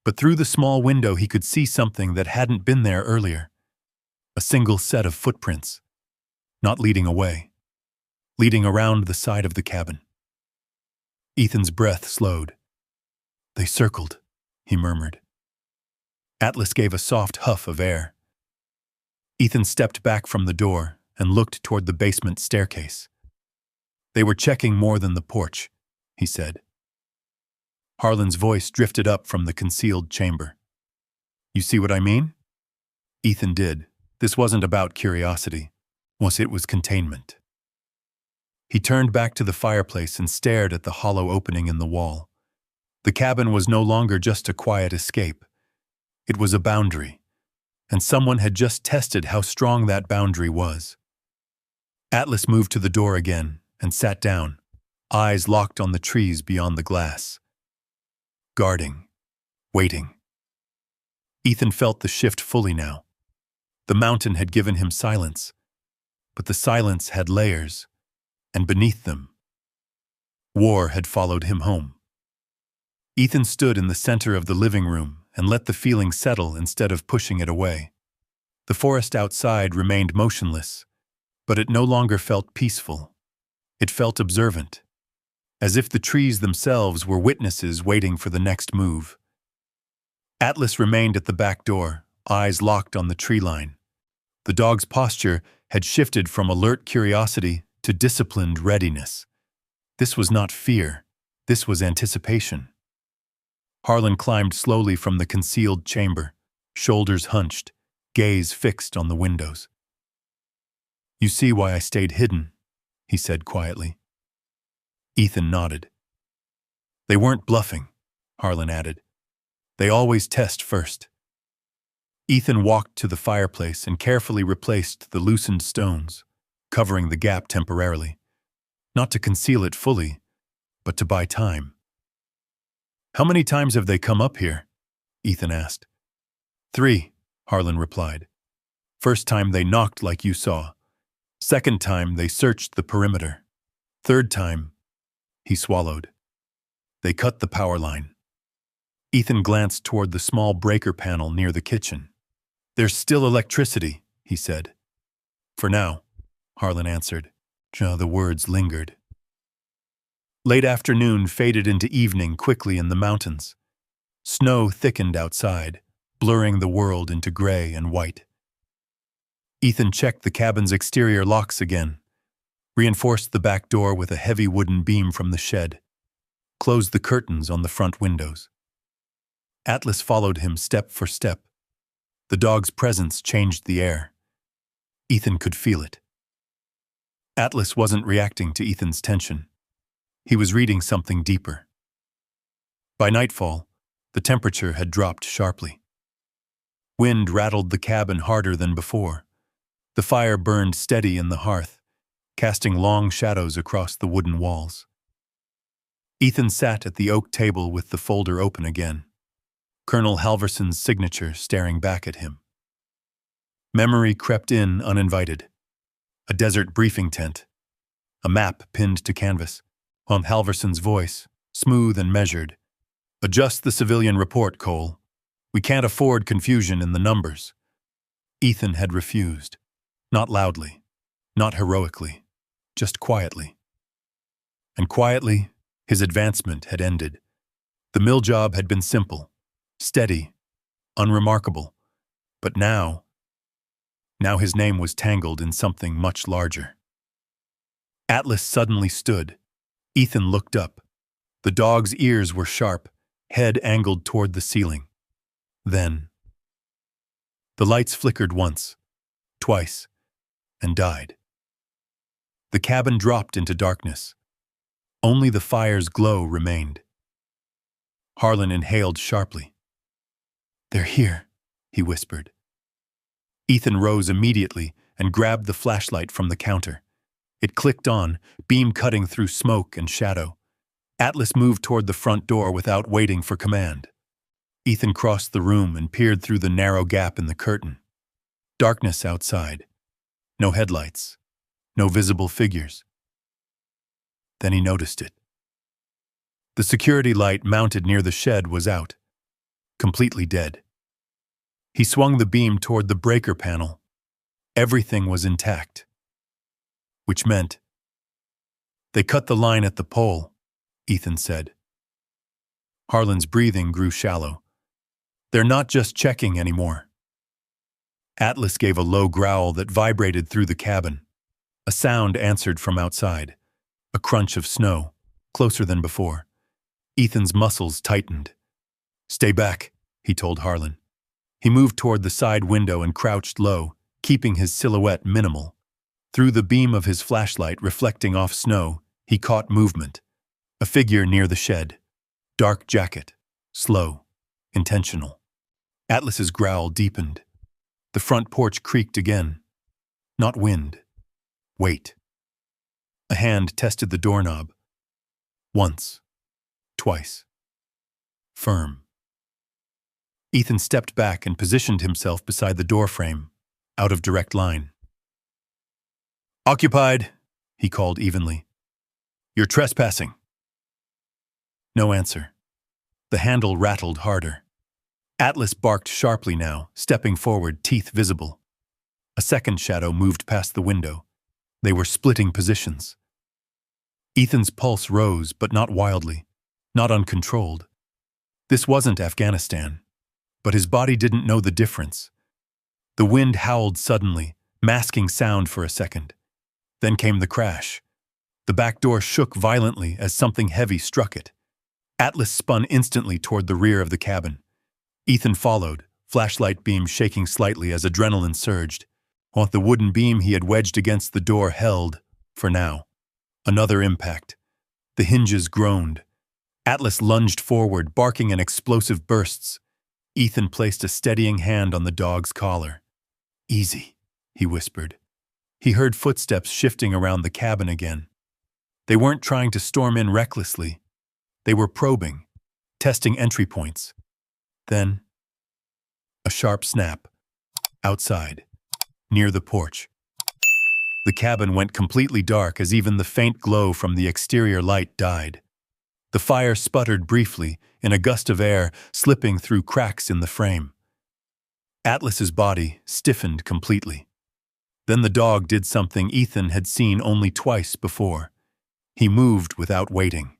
But through the small window he could see something that hadn't been there earlier. A single set of footprints. Not leading away. Leading around the side of the cabin. Ethan's breath slowed. "They circled," he murmured. Atlas gave a soft huff of air. Ethan stepped back from the door and looked toward the basement staircase. "They were checking more than the porch," he said. Harlan's voice drifted up from the concealed chamber. "You see what I mean?" Ethan did. This wasn't about curiosity. It was containment. He turned back to the fireplace and stared at the hollow opening in the wall. The cabin was no longer just a quiet escape. It was a boundary, and someone had just tested how strong that boundary was. Atlas moved to the door again and sat down, eyes locked on the trees beyond the glass. Guarding. Waiting. Ethan felt the shift fully now. The mountain had given him silence, but the silence had layers, and beneath them, war had followed him home. Ethan stood in the center of the living room and let the feeling settle instead of pushing it away. The forest outside remained motionless, but it no longer felt peaceful. It felt observant, as if the trees themselves were witnesses waiting for the next move. Atlas remained at the back door, eyes locked on the tree line. The dog's posture had shifted from alert curiosity to disciplined readiness. This was not fear. This was anticipation. Harlan climbed slowly from the concealed chamber, shoulders hunched, gaze fixed on the windows. "You see why I stayed hidden," he said quietly. Ethan nodded. "They weren't bluffing," Harlan added. "They always test first." Ethan walked to the fireplace and carefully replaced the loosened stones, covering the gap temporarily. Not to conceal it fully, but to buy time. "How many times have they come up here?" Ethan asked. "3, Harlan replied. "First time they knocked like you saw. Second time they searched the perimeter. Third time," he swallowed, "they cut the power line." Ethan glanced toward the small breaker panel near the kitchen. "There's still electricity," he said. "For now," Harlan answered. The words lingered. Late afternoon faded into evening quickly in the mountains. Snow thickened outside, blurring the world into gray and white. Ethan checked the cabin's exterior locks again, reinforced the back door with a heavy wooden beam from the shed, closed the curtains on the front windows. Atlas followed him step for step. The dog's presence changed the air. Ethan could feel it. Atlas wasn't reacting to Ethan's tension. He was reading something deeper. By nightfall, the temperature had dropped sharply. Wind rattled the cabin harder than before. The fire burned steady in the hearth, casting long shadows across the wooden walls. Ethan sat at the oak table with the folder open again, Colonel Halverson's signature staring back at him. Memory crept in uninvited. A desert briefing tent, a map pinned to canvas, on Halverson's voice, smooth and measured. "Adjust the civilian report, Cole. We can't afford confusion in the numbers." Ethan had refused. Not loudly, not heroically, just quietly. And quietly, his advancement had ended. The mill job had been simple, steady, unremarkable. But now his name was tangled in something much larger. Atlas suddenly stood. Ethan looked up. The dog's ears were sharp, head angled toward the ceiling. Then, the lights flickered once, twice, and died. The cabin dropped into darkness. Only the fire's glow remained. Harlan inhaled sharply. "They're here," he whispered. Ethan rose immediately and grabbed the flashlight from the counter. It clicked on, beam cutting through smoke and shadow. Atlas moved toward the front door without waiting for command. Ethan crossed the room and peered through the narrow gap in the curtain. Darkness outside. No headlights. No visible figures. Then he noticed it. The security light mounted near the shed was out, completely dead. He swung the beam toward the breaker panel. Everything was intact. Which meant, "They cut the line at the pole," Ethan said. Harlan's breathing grew shallow. "They're not just checking anymore." Atlas gave a low growl that vibrated through the cabin. A sound answered from outside. A crunch of snow, closer than before. Ethan's muscles tightened. "Stay back," he told Harlan. He moved toward the side window and crouched low, keeping his silhouette minimal. Through the beam of his flashlight reflecting off snow, he caught movement. A figure near the shed. Dark jacket. Slow. Intentional. Atlas's growl deepened. The front porch creaked again. Not wind. Weight. A hand tested the doorknob. Once. Twice. Firm. Ethan stepped back and positioned himself beside the doorframe, out of direct line. "Occupied," he called evenly. "You're trespassing." No answer. The handle rattled harder. Atlas barked sharply now, stepping forward, teeth visible. A second shadow moved past the window. They were splitting positions. Ethan's pulse rose, but not wildly, not uncontrolled. This wasn't Afghanistan, but his body didn't know the difference. The wind howled suddenly, masking sound for a second. Then came the crash. The back door shook violently as something heavy struck it. Atlas spun instantly toward the rear of the cabin. Ethan followed, flashlight beam shaking slightly as adrenaline surged. While the wooden beam he had wedged against the door held, for now. Another impact. The hinges groaned. Atlas lunged forward, barking in explosive bursts. Ethan placed a steadying hand on the dog's collar. "Easy," he whispered. He heard footsteps shifting around the cabin again. They weren't trying to storm in recklessly. They were probing, testing entry points. Then, a sharp snap. Outside, near the porch. The cabin went completely dark as even the faint glow from the exterior light died. The fire sputtered briefly in a gust of air slipping through cracks in the frame. Atlas's body stiffened completely. Then the dog did something Ethan had seen only twice before. He moved without waiting.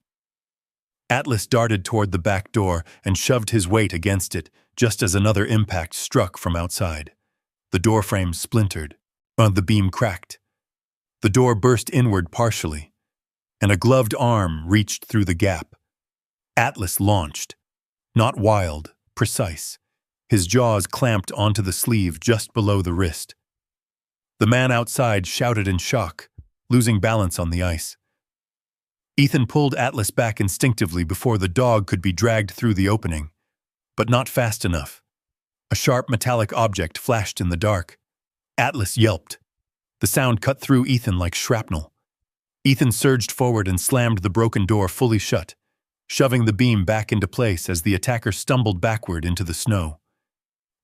Atlas darted toward the back door and shoved his weight against it just as another impact struck from outside. The door frame splintered. The beam cracked. The door burst inward partially, and a gloved arm reached through the gap. Atlas launched. Not wild, precise. His jaws clamped onto the sleeve just below the wrist. The man outside shouted in shock, losing balance on the ice. Ethan pulled Atlas back instinctively before the dog could be dragged through the opening, but not fast enough. A sharp metallic object flashed in the dark. Atlas yelped. The sound cut through Ethan like shrapnel. Ethan surged forward and slammed the broken door fully shut, shoving the beam back into place as the attacker stumbled backward into the snow.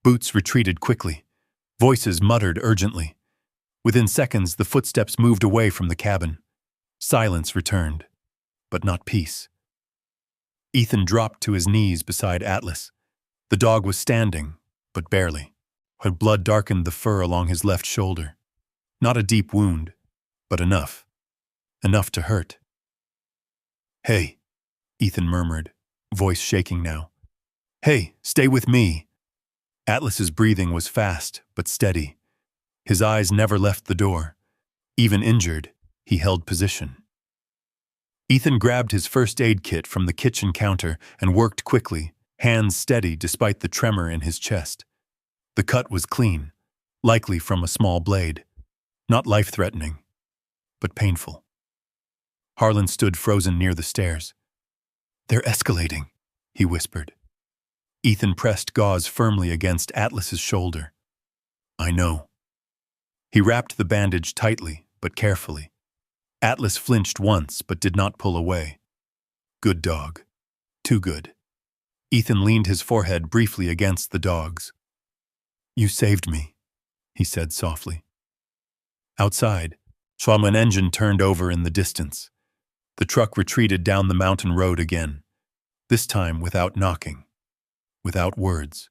Boots retreated quickly. Voices muttered urgently. Within seconds, the footsteps moved away from the cabin. Silence returned, but not peace. Ethan dropped to his knees beside Atlas. The dog was standing, but barely. Her blood darkened the fur along his left shoulder. Not a deep wound, but enough. Enough to hurt. "Hey," Ethan murmured, voice shaking now. "Hey, stay with me." Atlas's breathing was fast, but steady. His eyes never left the door. Even injured, he held position. Ethan grabbed his first aid kit from the kitchen counter and worked quickly, hands steady despite the tremor in his chest. The cut was clean, likely from a small blade. Not life-threatening, but painful. Harlan stood frozen near the stairs. "They're escalating," he whispered. Ethan pressed gauze firmly against Atlas's shoulder. "I know." He wrapped the bandage tightly, but carefully. Atlas flinched once, but did not pull away. Good dog. Too good. Ethan leaned his forehead briefly against the dog's. "You saved me," he said softly. Outside, an engine turned over in the distance. The truck retreated down the mountain road again, this time without knocking, without words.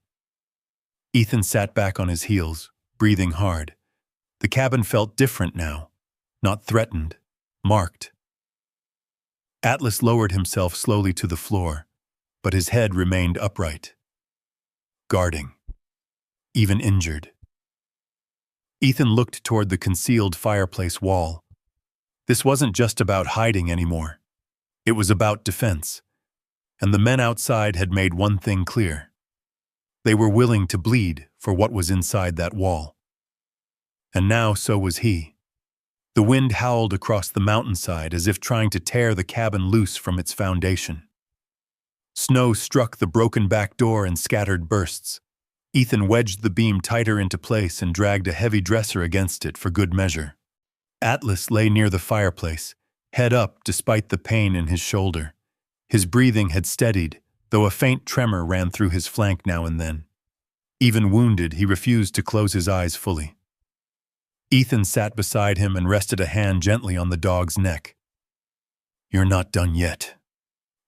Ethan sat back on his heels, breathing hard. The cabin felt different now, not threatened, marked. Atlas lowered himself slowly to the floor, but his head remained upright. Guarding. Even injured. Ethan looked toward the concealed fireplace wall. This wasn't just about hiding anymore. It was about defense. And the men outside had made one thing clear. They were willing to bleed for what was inside that wall. And now so was he. The wind howled across the mountainside as if trying to tear the cabin loose from its foundation. Snow struck the broken back door in scattered bursts. Ethan wedged the beam tighter into place and dragged a heavy dresser against it for good measure. Atlas lay near the fireplace, head up despite the pain in his shoulder. His breathing had steadied, though a faint tremor ran through his flank now and then. Even wounded, he refused to close his eyes fully. Ethan sat beside him and rested a hand gently on the dog's neck. "You're not done yet,"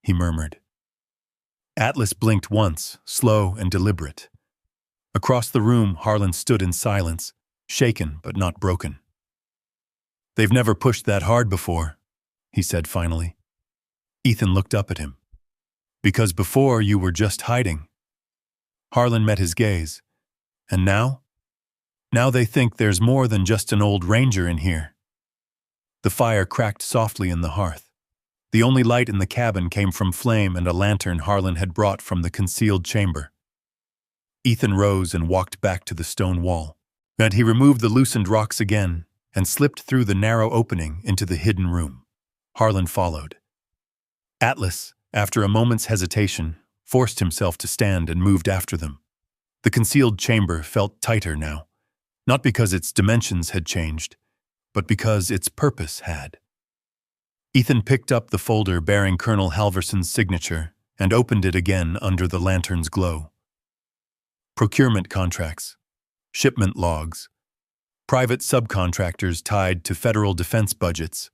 he murmured. Atlas blinked once, slow and deliberate. Across the room, Harlan stood in silence, shaken but not broken. "They've never pushed that hard before," he said finally. Ethan looked up at him. "Because before you were just hiding." Harlan met his gaze. "And now? Now they think there's more than just an old ranger in here." The fire cracked softly in the hearth. The only light in the cabin came from flame and a lantern Harlan had brought from the concealed chamber. Ethan rose and walked back to the stone wall. And he removed the loosened rocks again and slipped through the narrow opening into the hidden room. Harlan followed. Atlas, after a moment's hesitation, forced himself to stand and moved after them. The concealed chamber felt tighter now, not because its dimensions had changed, but because its purpose had. Ethan picked up the folder bearing Colonel Halverson's signature and opened it again under the lantern's glow. Procurement contracts, shipment logs, private subcontractors tied to federal defense budgets,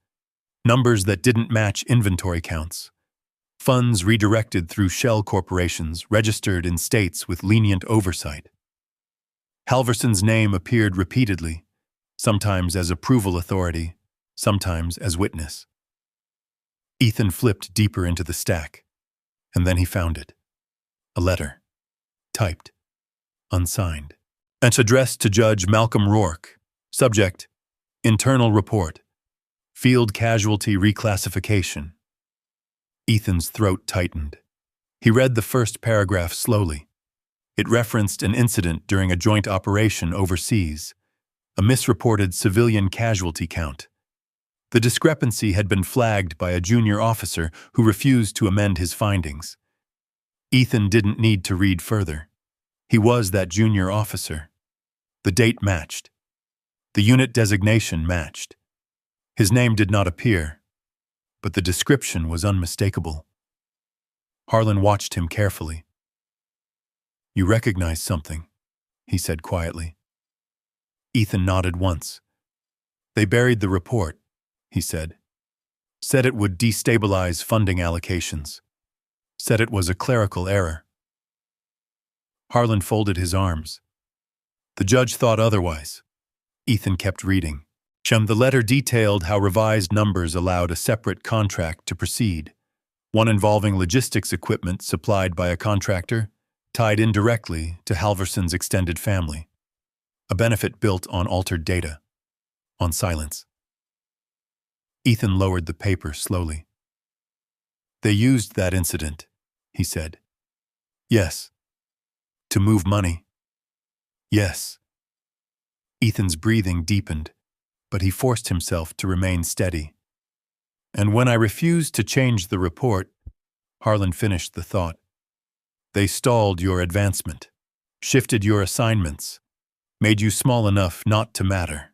numbers that didn't match inventory counts, funds redirected through shell corporations registered in states with lenient oversight. Halverson's name appeared repeatedly, sometimes as approval authority, sometimes as witness. Ethan flipped deeper into the stack. And then he found it. A letter. Typed. Unsigned. And addressed to Judge Malcolm Rourke. Subject: Internal Report. Field Casualty Reclassification. Ethan's throat tightened. He read the first paragraph slowly. It referenced an incident during a joint operation overseas, a misreported civilian casualty count. The discrepancy had been flagged by a junior officer who refused to amend his findings. Ethan didn't need to read further. He was that junior officer. The date matched. The unit designation matched. His name did not appear, but the description was unmistakable. Harlan watched him carefully. "You recognize something," he said quietly. Ethan nodded once. "They buried the report," he said. "Said it would destabilize funding allocations. Said it was a clerical error." Harlan folded his arms. The judge thought otherwise. Ethan kept reading. The letter detailed how revised numbers allowed a separate contract to proceed, one involving logistics equipment supplied by a contractor, tied indirectly to Halverson's extended family. A benefit built on altered data, on silence. Ethan lowered the paper slowly. "They used that incident," he said. "Yes." "To move money." "Yes." Ethan's breathing deepened, but he forced himself to remain steady. "And when I refused to change the report," Harlan finished the thought, "they stalled your advancement, shifted your assignments, made you small enough not to matter."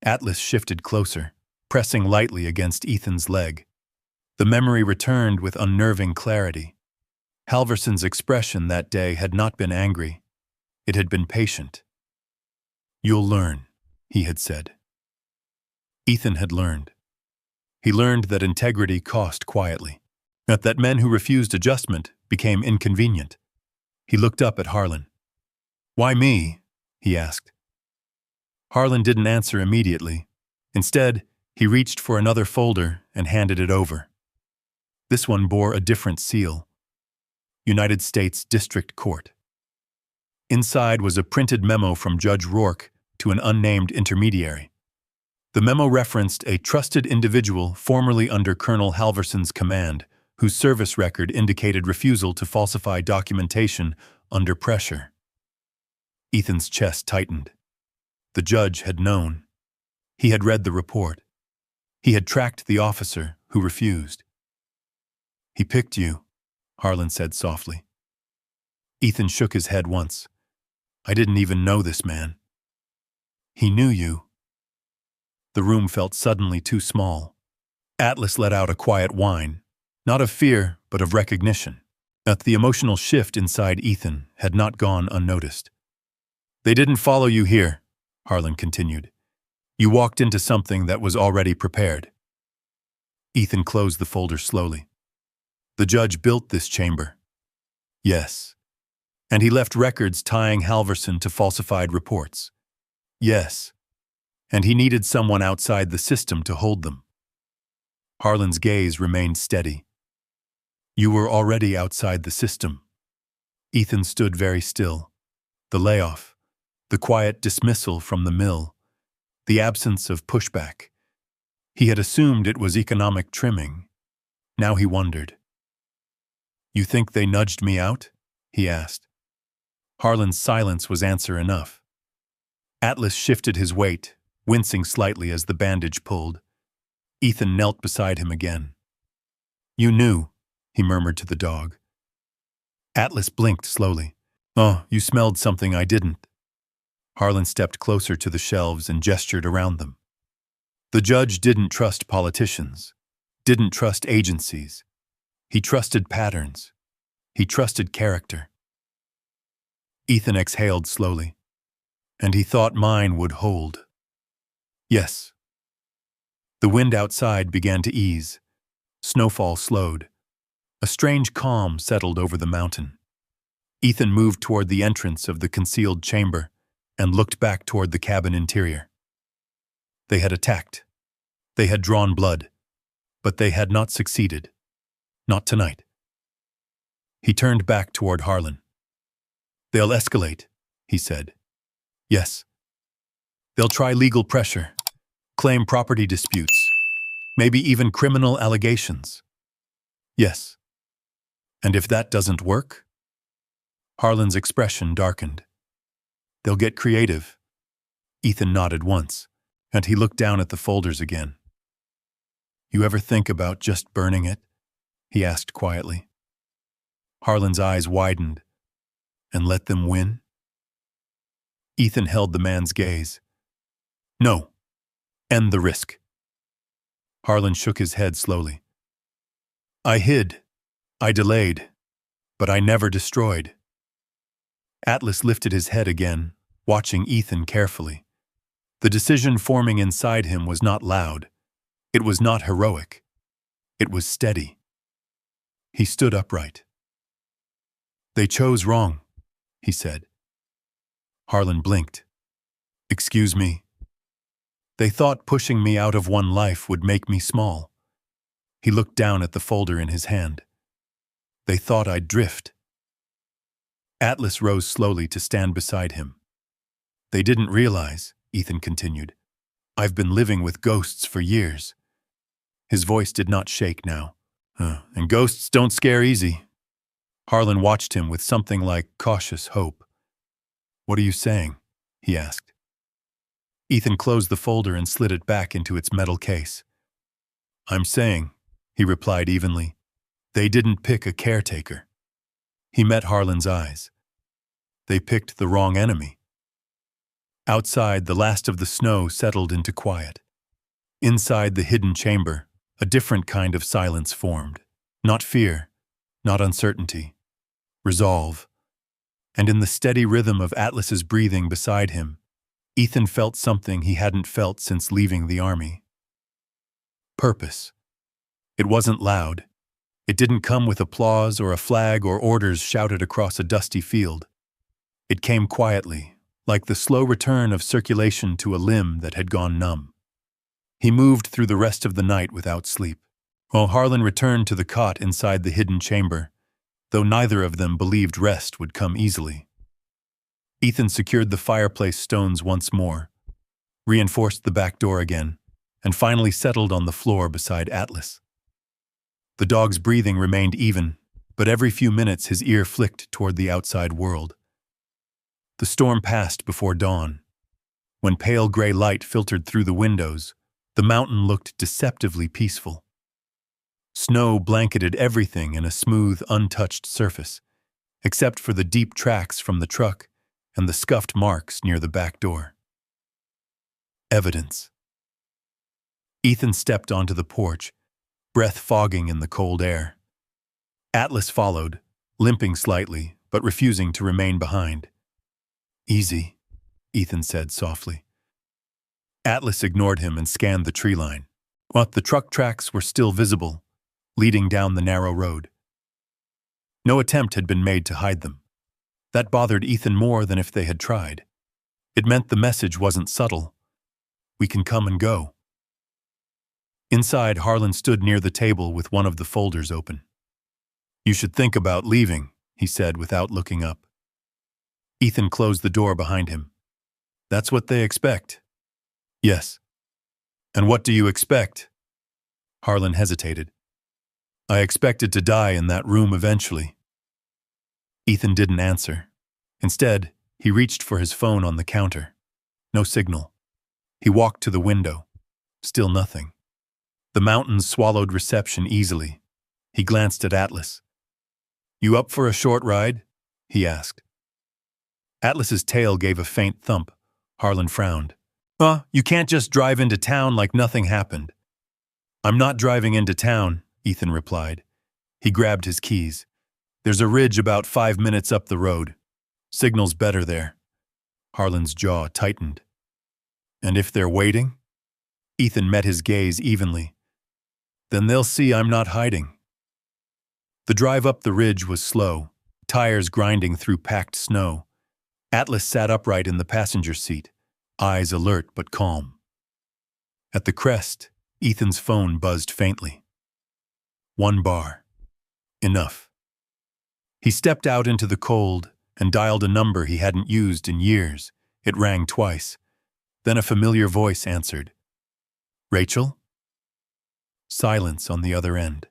Atlas shifted closer, pressing lightly against Ethan's leg. The memory returned with unnerving clarity. Halverson's expression that day had not been angry. It had been patient. "You'll learn," he had said. Ethan had learned. He learned that integrity cost quietly, that men who refused adjustment became inconvenient. He looked up at Harlan. "Why me?" he asked. Harlan didn't answer immediately. Instead, he reached for another folder and handed it over. This one bore a different seal. United States District Court. Inside was a printed memo from Judge Rourke to an unnamed intermediary. The memo referenced a trusted individual formerly under Colonel Halverson's command, whose service record indicated refusal to falsify documentation under pressure. Ethan's chest tightened. The judge had known. He had read the report. He had tracked the officer who refused. "He picked you," Harlan said softly. Ethan shook his head once. "I didn't even know this man." "He knew you." The room felt suddenly too small. Atlas let out a quiet whine, not of fear, but of recognition. That the emotional shift inside Ethan had not gone unnoticed. "They didn't follow you here," Harlan continued. "You walked into something that was already prepared." Ethan closed the folder slowly. "The judge built this chamber." "Yes." "And he left records tying Halverson to falsified reports." "Yes." "And he needed someone outside the system to hold them." Harlan's gaze remained steady. "You were already outside the system." Ethan stood very still. The layoff, the quiet dismissal from the mill, the absence of pushback. He had assumed it was economic trimming. Now he wondered. "You think they nudged me out?" he asked. Harlan's silence was answer enough. Atlas shifted his weight, wincing slightly as the bandage pulled. Ethan knelt beside him again. "You knew," he murmured to the dog. Atlas blinked slowly. "Oh, you smelled something I didn't." Harlan stepped closer to the shelves and gestured around them. The judge didn't trust politicians, didn't trust agencies. He trusted patterns. He trusted character. Ethan exhaled slowly, and he thought mine would hold. Yes. The wind outside began to ease. Snowfall slowed. A strange calm settled over the mountain. Ethan moved toward the entrance of the concealed chamber and looked back toward the cabin interior. They had attacked. They had drawn blood. But they had not succeeded. Not tonight. He turned back toward Harlan. "They'll escalate," he said. "Yes. They'll try legal pressure, claim property disputes, maybe even criminal allegations. Yes. And if that doesn't work?" Harlan's expression darkened. "They'll get creative." Ethan nodded once, and he looked down at the folders again. "You ever think about just burning it?" he asked quietly. Harlan's eyes widened. "And let them win?" Ethan held the man's gaze. "No. End the risk." Harlan shook his head slowly. "I hid. I delayed. But I never destroyed." Atlas lifted his head again, watching Ethan carefully. The decision forming inside him was not loud. It was not heroic. It was steady. He stood upright. "They chose wrong," he said. Harlan blinked. "Excuse me." "They thought pushing me out of one life would make me small." He looked down at the folder in his hand. "They thought I'd drift." Atlas rose slowly to stand beside him. "They didn't realize," Ethan continued. "I've been living with ghosts for years." His voice did not shake now. "And ghosts don't scare easy." Harlan watched him with something like cautious hope. "What are you saying?" he asked. Ethan closed the folder and slid it back into its metal case. "I'm saying," he replied evenly, "they didn't pick a caretaker." He met Harlan's eyes. "They picked the wrong enemy." Outside, the last of the snow settled into quiet. Inside the hidden chamber, a different kind of silence formed. Not fear, not uncertainty. Resolve. And in the steady rhythm of Atlas's breathing beside him, Ethan felt something he hadn't felt since leaving the army. Purpose. It wasn't loud. It didn't come with applause or a flag or orders shouted across a dusty field. It came quietly, like the slow return of circulation to a limb that had gone numb. He moved through the rest of the night without sleep, while Harlan returned to the cot inside the hidden chamber, though neither of them believed rest would come easily. Ethan secured the fireplace stones once more, reinforced the back door again, and finally settled on the floor beside Atlas. The dog's breathing remained even, but every few minutes his ear flicked toward the outside world. The storm passed before dawn. When pale gray light filtered through the windows, the mountain looked deceptively peaceful. Snow blanketed everything in a smooth, untouched surface, except for the deep tracks from the truck and the scuffed marks near the back door. Evidence. Ethan stepped onto the porch, breath fogging in the cold air. Atlas followed, limping slightly, but refusing to remain behind. "Easy," Ethan said softly. Atlas ignored him and scanned the tree line. But the truck tracks were still visible, leading down the narrow road. No attempt had been made to hide them. That bothered Ethan more than if they had tried. It meant the message wasn't subtle. We can come and go. Inside, Harlan stood near the table with one of the folders open. "You should think about leaving," he said without looking up. Ethan closed the door behind him. "That's what they expect." "Yes." "And what do you expect?" Harlan hesitated. "I expected to die in that room eventually." Ethan didn't answer. Instead, he reached for his phone on the counter. No signal. He walked to the window. Still nothing. The mountains swallowed reception easily. He glanced at Atlas. "You up for a short ride?" he asked. Atlas's tail gave a faint thump. Harlan frowned. You can't just drive into town like nothing happened." "I'm not driving into town," Ethan replied. He grabbed his keys. "There's a ridge about 5 minutes up the road. Signal's better there." Harlan's jaw tightened. "And if they're waiting?" Ethan met his gaze evenly. "Then they'll see I'm not hiding." The drive up the ridge was slow, tires grinding through packed snow. Atlas sat upright in the passenger seat, eyes alert but calm. At the crest, Ethan's phone buzzed faintly. 1 bar. Enough. He stepped out into the cold and dialed a number he hadn't used in years. It rang twice. Then a familiar voice answered. Rachel? Silence on the other end.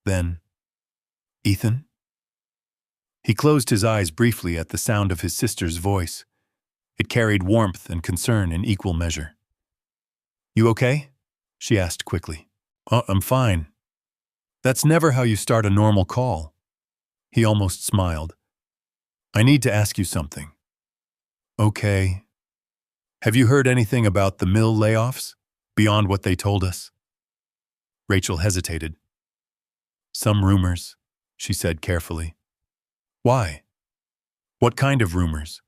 Then, Ethan? He closed his eyes briefly at the sound of his sister's voice. It carried warmth and concern in equal measure. You okay? She asked quickly. Oh, I'm fine. That's never how you start a normal call. He almost smiled. I need to ask you something. Okay. Have you heard anything about the mill layoffs, beyond what they told us? Rachel hesitated. Some rumors, she said carefully. Why? What kind of rumors?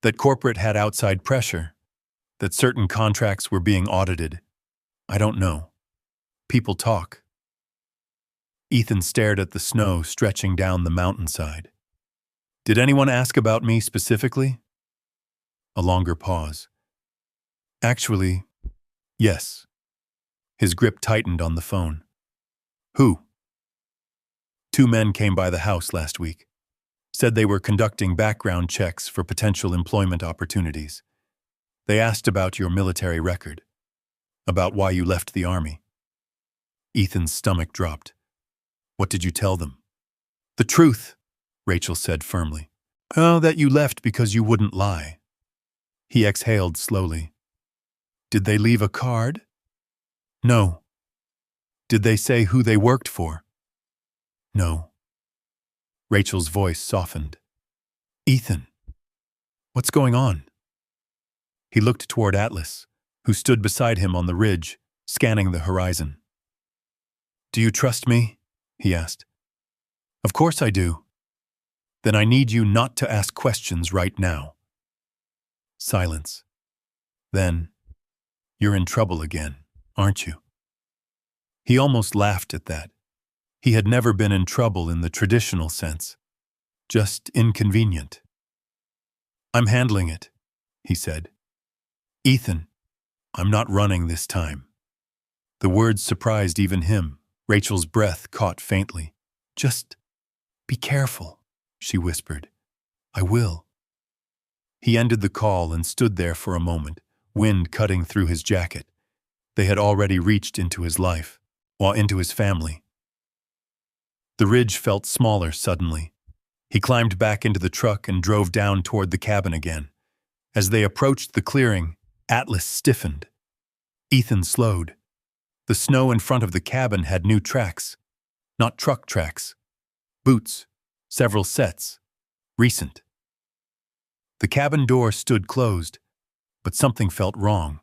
That corporate had outside pressure, that certain contracts were being audited. I don't know. People talk. Ethan stared at the snow stretching down the mountainside. Did anyone ask about me specifically? A longer pause. Actually, yes. His grip tightened on the phone. Who? 2 men came by the house last week. Said they were conducting background checks for potential employment opportunities. They asked about your military record, about why you left the army. Ethan's stomach dropped. What did you tell them? The truth, Rachel said firmly. Oh, that you left because you wouldn't lie. He exhaled slowly. Did they leave a card? No. Did they say who they worked for? No. Rachel's voice softened. Ethan, what's going on? He looked toward Atlas, who stood beside him on the ridge, scanning the horizon. Do you trust me? He asked. Of course I do. Then I need you not to ask questions right now. Silence. Then, you're in trouble again, aren't you? He almost laughed at that. He had never been in trouble in the traditional sense, just inconvenient. I'm handling it, he said. Ethan, I'm not running this time. The words surprised even him. Rachel's breath caught faintly. Just be careful, she whispered. I will. He ended the call and stood there for a moment, wind cutting through his jacket. They had already reached into his life, while into his family. The ridge felt smaller suddenly. He climbed back into the truck and drove down toward the cabin again. As they approached the clearing, Atlas stiffened. Ethan slowed. The snow in front of the cabin had new tracks. Not truck tracks. Boots. Several sets. Recent. The cabin door stood closed, but something felt wrong.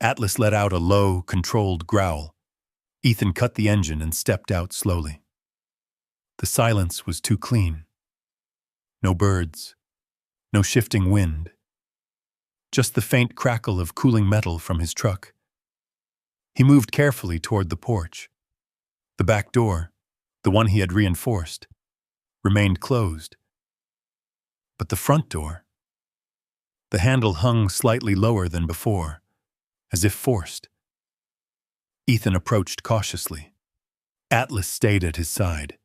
Atlas let out a low, controlled growl. Ethan cut the engine and stepped out slowly. The silence was too clean. No birds. No shifting wind. Just the faint crackle of cooling metal from his truck. He moved carefully toward the porch. The back door, the one he had reinforced, remained closed. But the front door, the handle hung slightly lower than before, as if forced. Ethan approached cautiously. Atlas stayed at his side.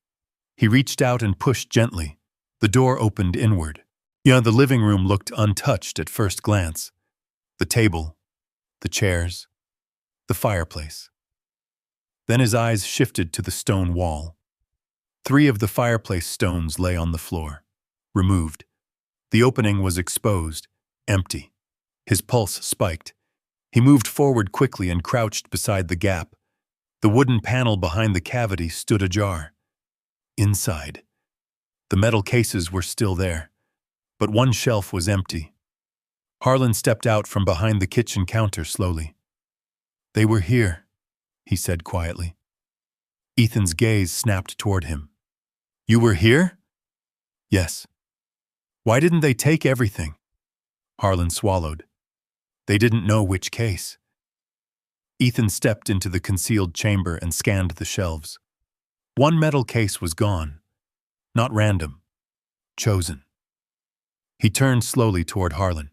He reached out and pushed gently. The door opened inward. The living room looked untouched at first glance. The table, the chairs, the fireplace. Then his eyes shifted to the stone wall. 3 of the fireplace stones lay on the floor, removed. The opening was exposed, empty. His pulse spiked. He moved forward quickly and crouched beside the gap. The wooden panel behind the cavity stood ajar. Inside, the metal cases were still there, but one shelf was empty. Harlan stepped out from behind the kitchen counter slowly. They were here, he said quietly. Ethan's gaze snapped toward him. You were here? Yes. Why didn't they take everything? Harlan swallowed. They didn't know which case. Ethan stepped into the concealed chamber and scanned the shelves. One metal case was gone. Not random. Chosen. He turned slowly toward Harlan.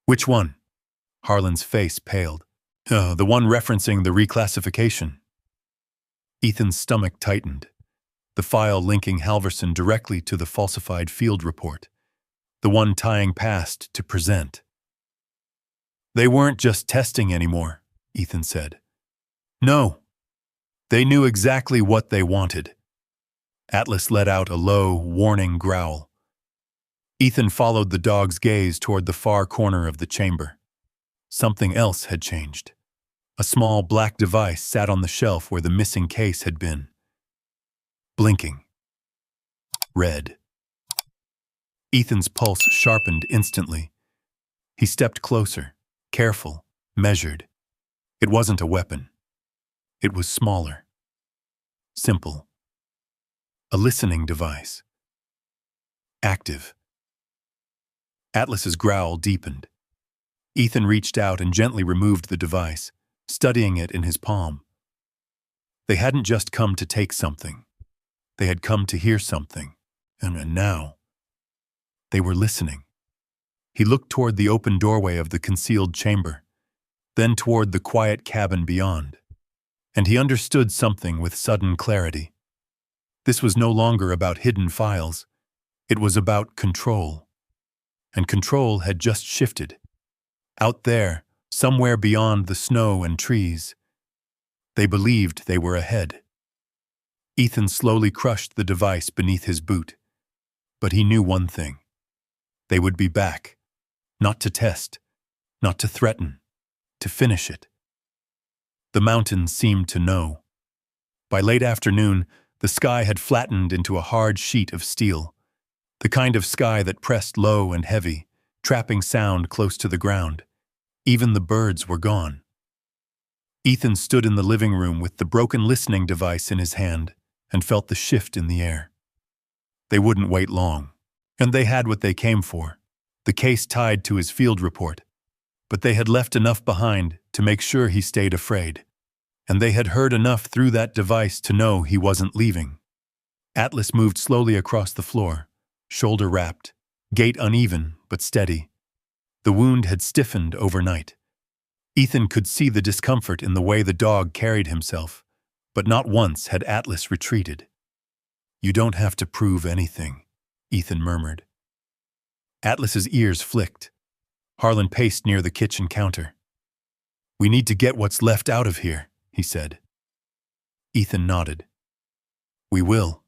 Which one? Harlan's face paled. The one referencing the reclassification. Ethan's stomach tightened. the file linking Halverson directly to the falsified field report, the one tying past to present. They weren't just testing anymore, Ethan said. No. They knew exactly what they wanted. Atlas let out a low, warning growl. Ethan followed the dog's gaze toward the far corner of the chamber. Something else had changed. A small black device sat on the shelf where the missing case had been. Blinking. Red. Ethan's pulse sharpened instantly. He stepped closer, careful, measured. It wasn't a weapon. It was smaller. Simple. A listening device. Active. Atlas's growl deepened. Ethan reached out and gently removed the device, studying it in his palm. They hadn't just come to take something. They had come to hear something, and now they were listening. He looked toward the open doorway of the concealed chamber, then toward the quiet cabin beyond, and he understood something with sudden clarity. This was no longer about hidden files. It was about control. And control had just shifted. Out there, somewhere beyond the snow and trees, they believed they were ahead. Ethan slowly crushed the device beneath his boot. But he knew one thing. They would be back. Not to test, not to threaten, to finish it. The mountains seemed to know. By late afternoon, the sky had flattened into a hard sheet of steel, the kind of sky that pressed low and heavy, trapping sound close to the ground. Even the birds were gone. Ethan stood in the living room with the broken listening device in his hand and felt the shift in the air. They wouldn't wait long, and they had what they came for, the case tied to his field report. But they had left enough behind to make sure he stayed afraid, and they had heard enough through that device to know he wasn't leaving. Atlas moved slowly across the floor, shoulder wrapped, gait uneven but steady. The wound had stiffened overnight. Ethan could see the discomfort in the way the dog carried himself, but not once had Atlas retreated. "You don't have to prove anything," Ethan murmured. Atlas's ears flicked. Harlan paced near the kitchen counter. "We need to get what's left out of here," he said. Ethan nodded. "We will."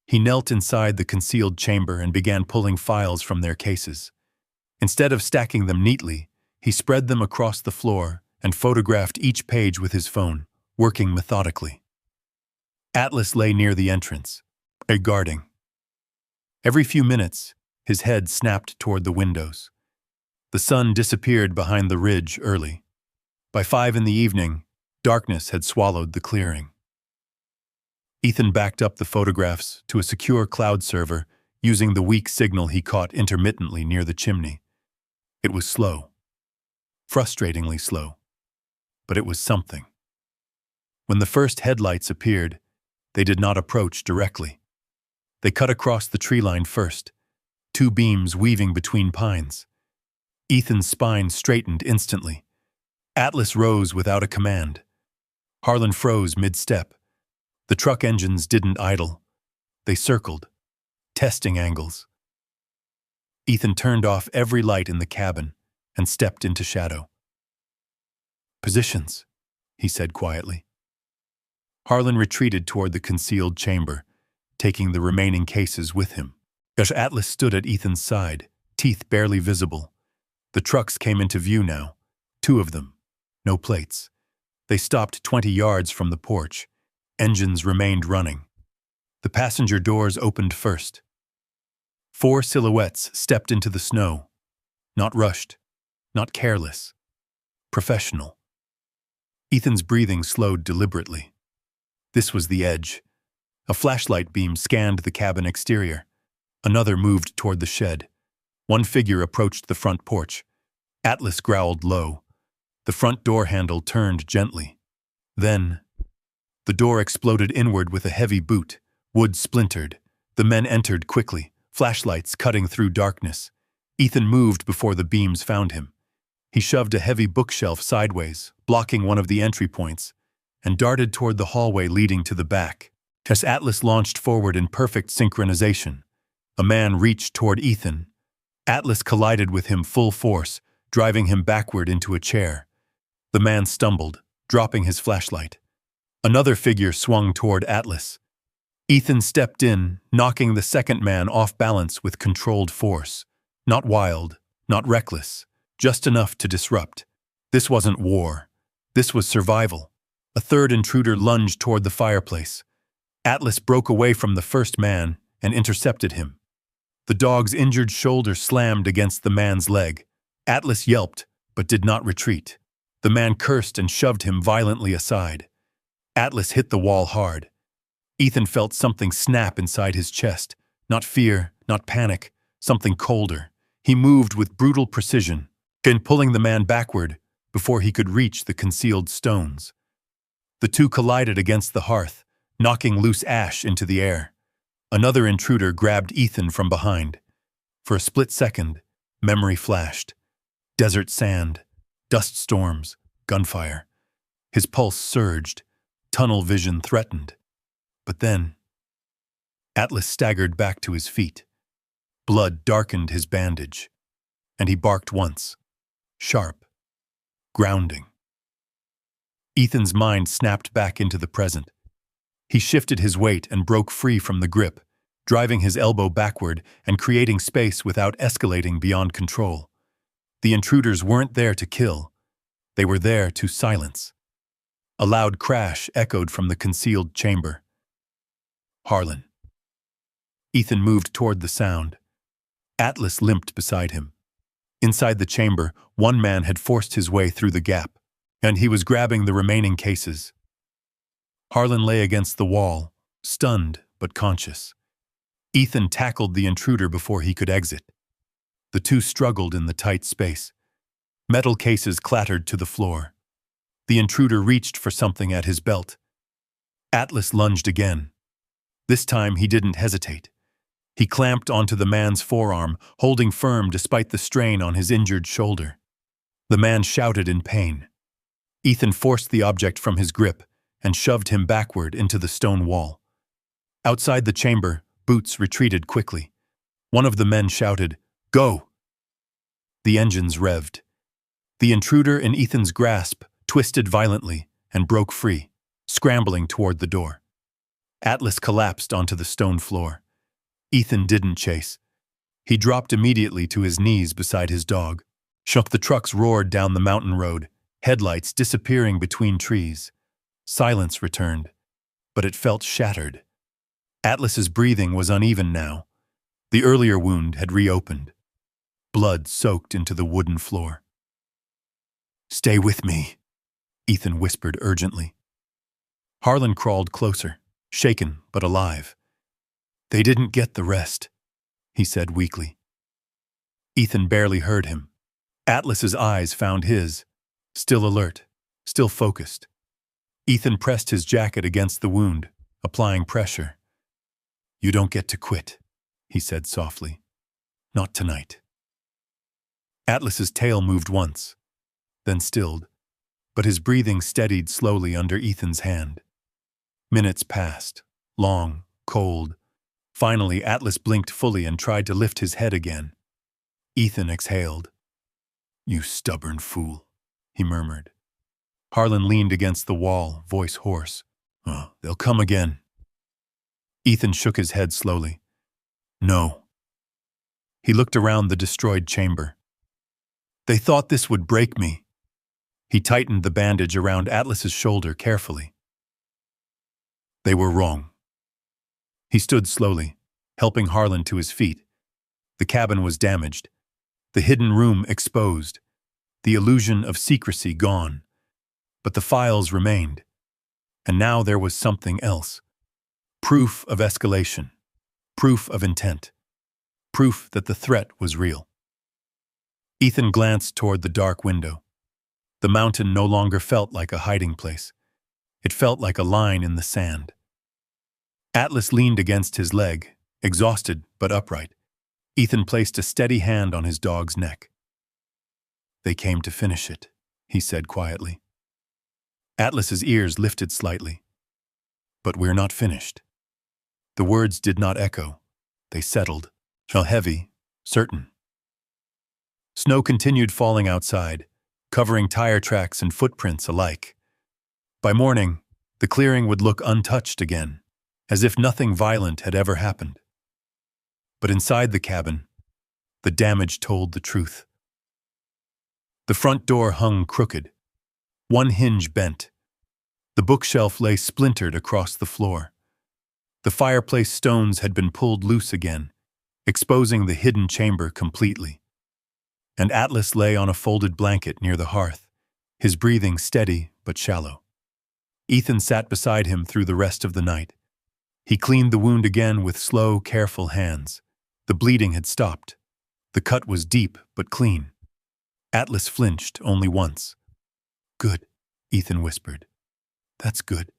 He knelt inside the concealed chamber and began pulling files from their cases. Instead of stacking them neatly, he spread them across the floor and photographed each page with his phone, working methodically. Atlas lay near the entrance, guarding. Every few minutes, his head snapped toward the windows. The sun disappeared behind the ridge early. By 5 in the evening, darkness had swallowed the clearing. Ethan backed up the photographs to a secure cloud server using the weak signal he caught intermittently near the chimney. It was slow. Frustratingly slow. But it was something. When the first headlights appeared, they did not approach directly. They cut across the tree line first, 2 beams weaving between pines. Ethan's spine straightened instantly. Atlas rose without a command. Harlan froze mid-step. The truck engines didn't idle. They circled, testing angles. Ethan turned off every light in the cabin and stepped into shadow. "Positions," he said quietly. Harlan retreated toward the concealed chamber, taking the remaining cases with him. Atlas stood at Ethan's side, teeth barely visible. The trucks came into view now, 2 of them, no plates. They stopped 20 yards from the porch. Engines remained running. The passenger doors opened first. 4 silhouettes stepped into the snow. Not rushed, not careless. Professional. Ethan's breathing slowed deliberately. This was the edge. A flashlight beam scanned the cabin exterior. Another moved toward the shed. One figure approached the front porch. Atlas growled low. The front door handle turned gently. Then, the door exploded inward with a heavy boot. Wood splintered. The men entered quickly, flashlights cutting through darkness. Ethan moved before the beams found him. He shoved a heavy bookshelf sideways, blocking one of the entry points, and darted toward the hallway leading to the back. As Atlas launched forward in perfect synchronization, a man reached toward Ethan. Atlas collided with him full force, driving him backward into a chair. The man stumbled, dropping his flashlight. Another figure swung toward Atlas. Ethan stepped in, knocking the second man off balance with controlled force. Not wild, not reckless, just enough to disrupt. This wasn't war. This was survival. A third intruder lunged toward the fireplace. Atlas broke away from the first man and intercepted him. The dog's injured shoulder slammed against the man's leg. Atlas yelped, but did not retreat. The man cursed and shoved him violently aside. Atlas hit the wall hard. Ethan felt something snap inside his chest. Not fear, not panic, something colder. He moved with brutal precision, pulling the man backward before he could reach the concealed stones. The two collided against the hearth, knocking loose ash into the air. Another intruder grabbed Ethan from behind. For a split second, memory flashed. Desert sand, dust storms, gunfire. His pulse surged, tunnel vision threatened. But then, Atlas staggered back to his feet. Blood darkened his bandage, and he barked once. Sharp. Grounding. Ethan's mind snapped back into the present. He shifted his weight and broke free from the grip, driving his elbow backward and creating space without escalating beyond control. The intruders weren't there to kill. They were there to silence. A loud crash echoed from the concealed chamber. Harlan. Ethan moved toward the sound. Atlas limped beside him. Inside the chamber, one man had forced his way through the gap, and he was grabbing the remaining cases. Harlan lay against the wall, stunned but conscious. Ethan tackled the intruder before he could exit. The two struggled in the tight space. Metal cases clattered to the floor. The intruder reached for something at his belt. Atlas lunged again. This time he didn't hesitate. He clamped onto the man's forearm, holding firm despite the strain on his injured shoulder. The man shouted in pain. Ethan forced the object from his grip and shoved him backward into the stone wall. Outside the chamber, Boots retreated quickly. One of the men shouted, "Go!" The engines revved. The intruder in Ethan's grasp twisted violently and broke free, scrambling toward the door. Atlas collapsed onto the stone floor. Ethan didn't chase. He dropped immediately to his knees beside his dog. The trucks roared down the mountain road, headlights disappearing between trees. Silence returned, but it felt shattered. Atlas's breathing was uneven now. The earlier wound had reopened. Blood soaked into the wooden floor. "Stay with me," Ethan whispered urgently. Harlan crawled closer, shaken but alive. "They didn't get the rest," he said weakly. Ethan barely heard him. Atlas's eyes found his, still alert, still focused. Ethan pressed his jacket against the wound, applying pressure. "You don't get to quit," he said softly. "Not tonight." Atlas's tail moved once, then stilled, but his breathing steadied slowly under Ethan's hand. Minutes passed, long, cold. Finally, Atlas blinked fully and tried to lift his head again. Ethan exhaled. "You stubborn fool," he murmured. Harlan leaned against the wall, voice hoarse. "Oh, they'll come again." Ethan shook his head slowly. "No." He looked around the destroyed chamber. "They thought this would break me." He tightened the bandage around Atlas's shoulder carefully. "They were wrong." He stood slowly, helping Harlan to his feet. The cabin was damaged, the hidden room exposed, the illusion of secrecy gone. But the files remained. And now there was something else. Proof of escalation. Proof of intent. Proof that the threat was real. Ethan glanced toward the dark window. The mountain no longer felt like a hiding place. It felt like a line in the sand. Atlas leaned against his leg, exhausted but upright. Ethan placed a steady hand on his dog's neck. "They came to finish it," he said quietly. Atlas's ears lifted slightly. "But we're not finished." The words did not echo. They settled, felt heavy, certain. Snow continued falling outside, covering tire tracks and footprints alike. By morning, the clearing would look untouched again, as if nothing violent had ever happened. But inside the cabin, the damage told the truth. The front door hung crooked, one hinge bent. The bookshelf lay splintered across the floor. The fireplace stones had been pulled loose again, exposing the hidden chamber completely. And Atlas lay on a folded blanket near the hearth, his breathing steady but shallow. Ethan sat beside him through the rest of the night. He cleaned the wound again with slow, careful hands. The bleeding had stopped. The cut was deep but clean. Atlas flinched only once. "Good," Ethan whispered. "That's good."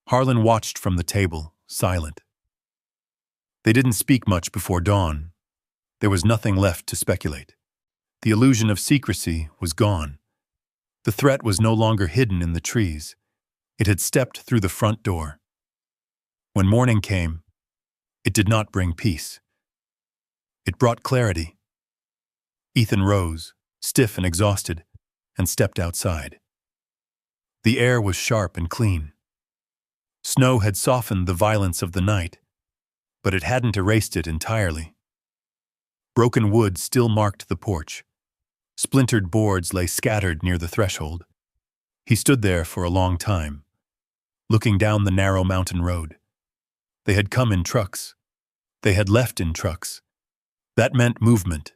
Harlan watched from the table, silent. They didn't speak much before dawn. There was nothing left to speculate. The illusion of secrecy was gone. The threat was no longer hidden in the trees. It had stepped through the front door. When morning came, it did not bring peace. It brought clarity. Ethan rose, stiff and exhausted, and stepped outside. The air was sharp and clean. Snow had softened the violence of the night, but it hadn't erased it entirely. Broken wood still marked the porch. Splintered boards lay scattered near the threshold. He stood there for a long time, looking down the narrow mountain road. They had come in trucks. They had left in trucks. That meant movement,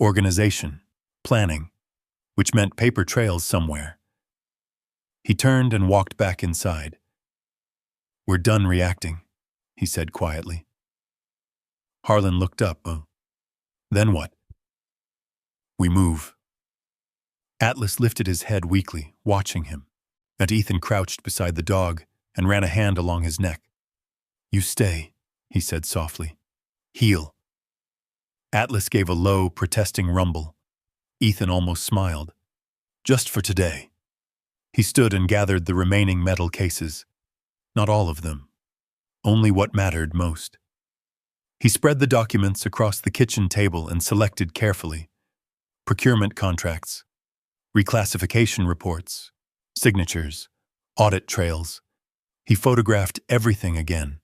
organization, planning, which meant paper trails somewhere. He turned and walked back inside. "We're done reacting," he said quietly. Harlan looked up. "Then what?" "We move." Atlas lifted his head weakly, watching him, and Ethan crouched beside the dog and ran a hand along his neck. "You stay," he said softly. "Heal." Atlas gave a low, protesting rumble. Ethan almost smiled. "Just for today." He stood and gathered the remaining metal cases. Not all of them. Only what mattered most. He spread the documents across the kitchen table and selected carefully. Procurement contracts, reclassification reports, signatures, audit trails. He photographed everything again.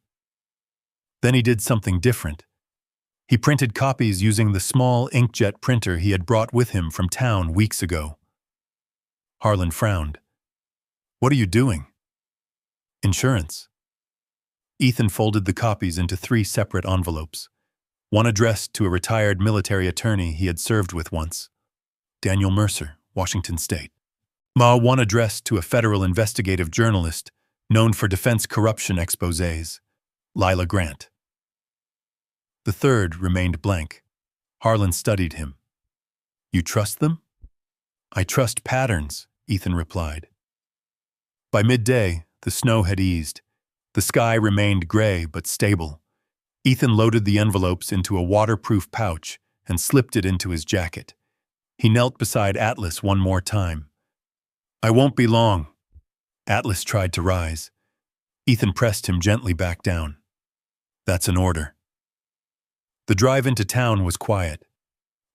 Then he did something different. He printed copies using the small inkjet printer he had brought with him from town weeks ago. Harlan frowned. "What are you doing?" "Insurance." Ethan folded the copies into 3 separate envelopes, one addressed to a retired military attorney he had served with once, Daniel Mercer, Washington State. One addressed to a federal investigative journalist known for defense corruption exposés, Lila Grant. The third remained blank. Harlan studied him. "You trust them?" "I trust patterns," Ethan replied. By midday, the snow had eased. The sky remained gray but stable. Ethan loaded the envelopes into a waterproof pouch and slipped it into his jacket. He knelt beside Atlas one more time. "I won't be long." Atlas tried to rise. Ethan pressed him gently back down. "That's an order." The drive into town was quiet.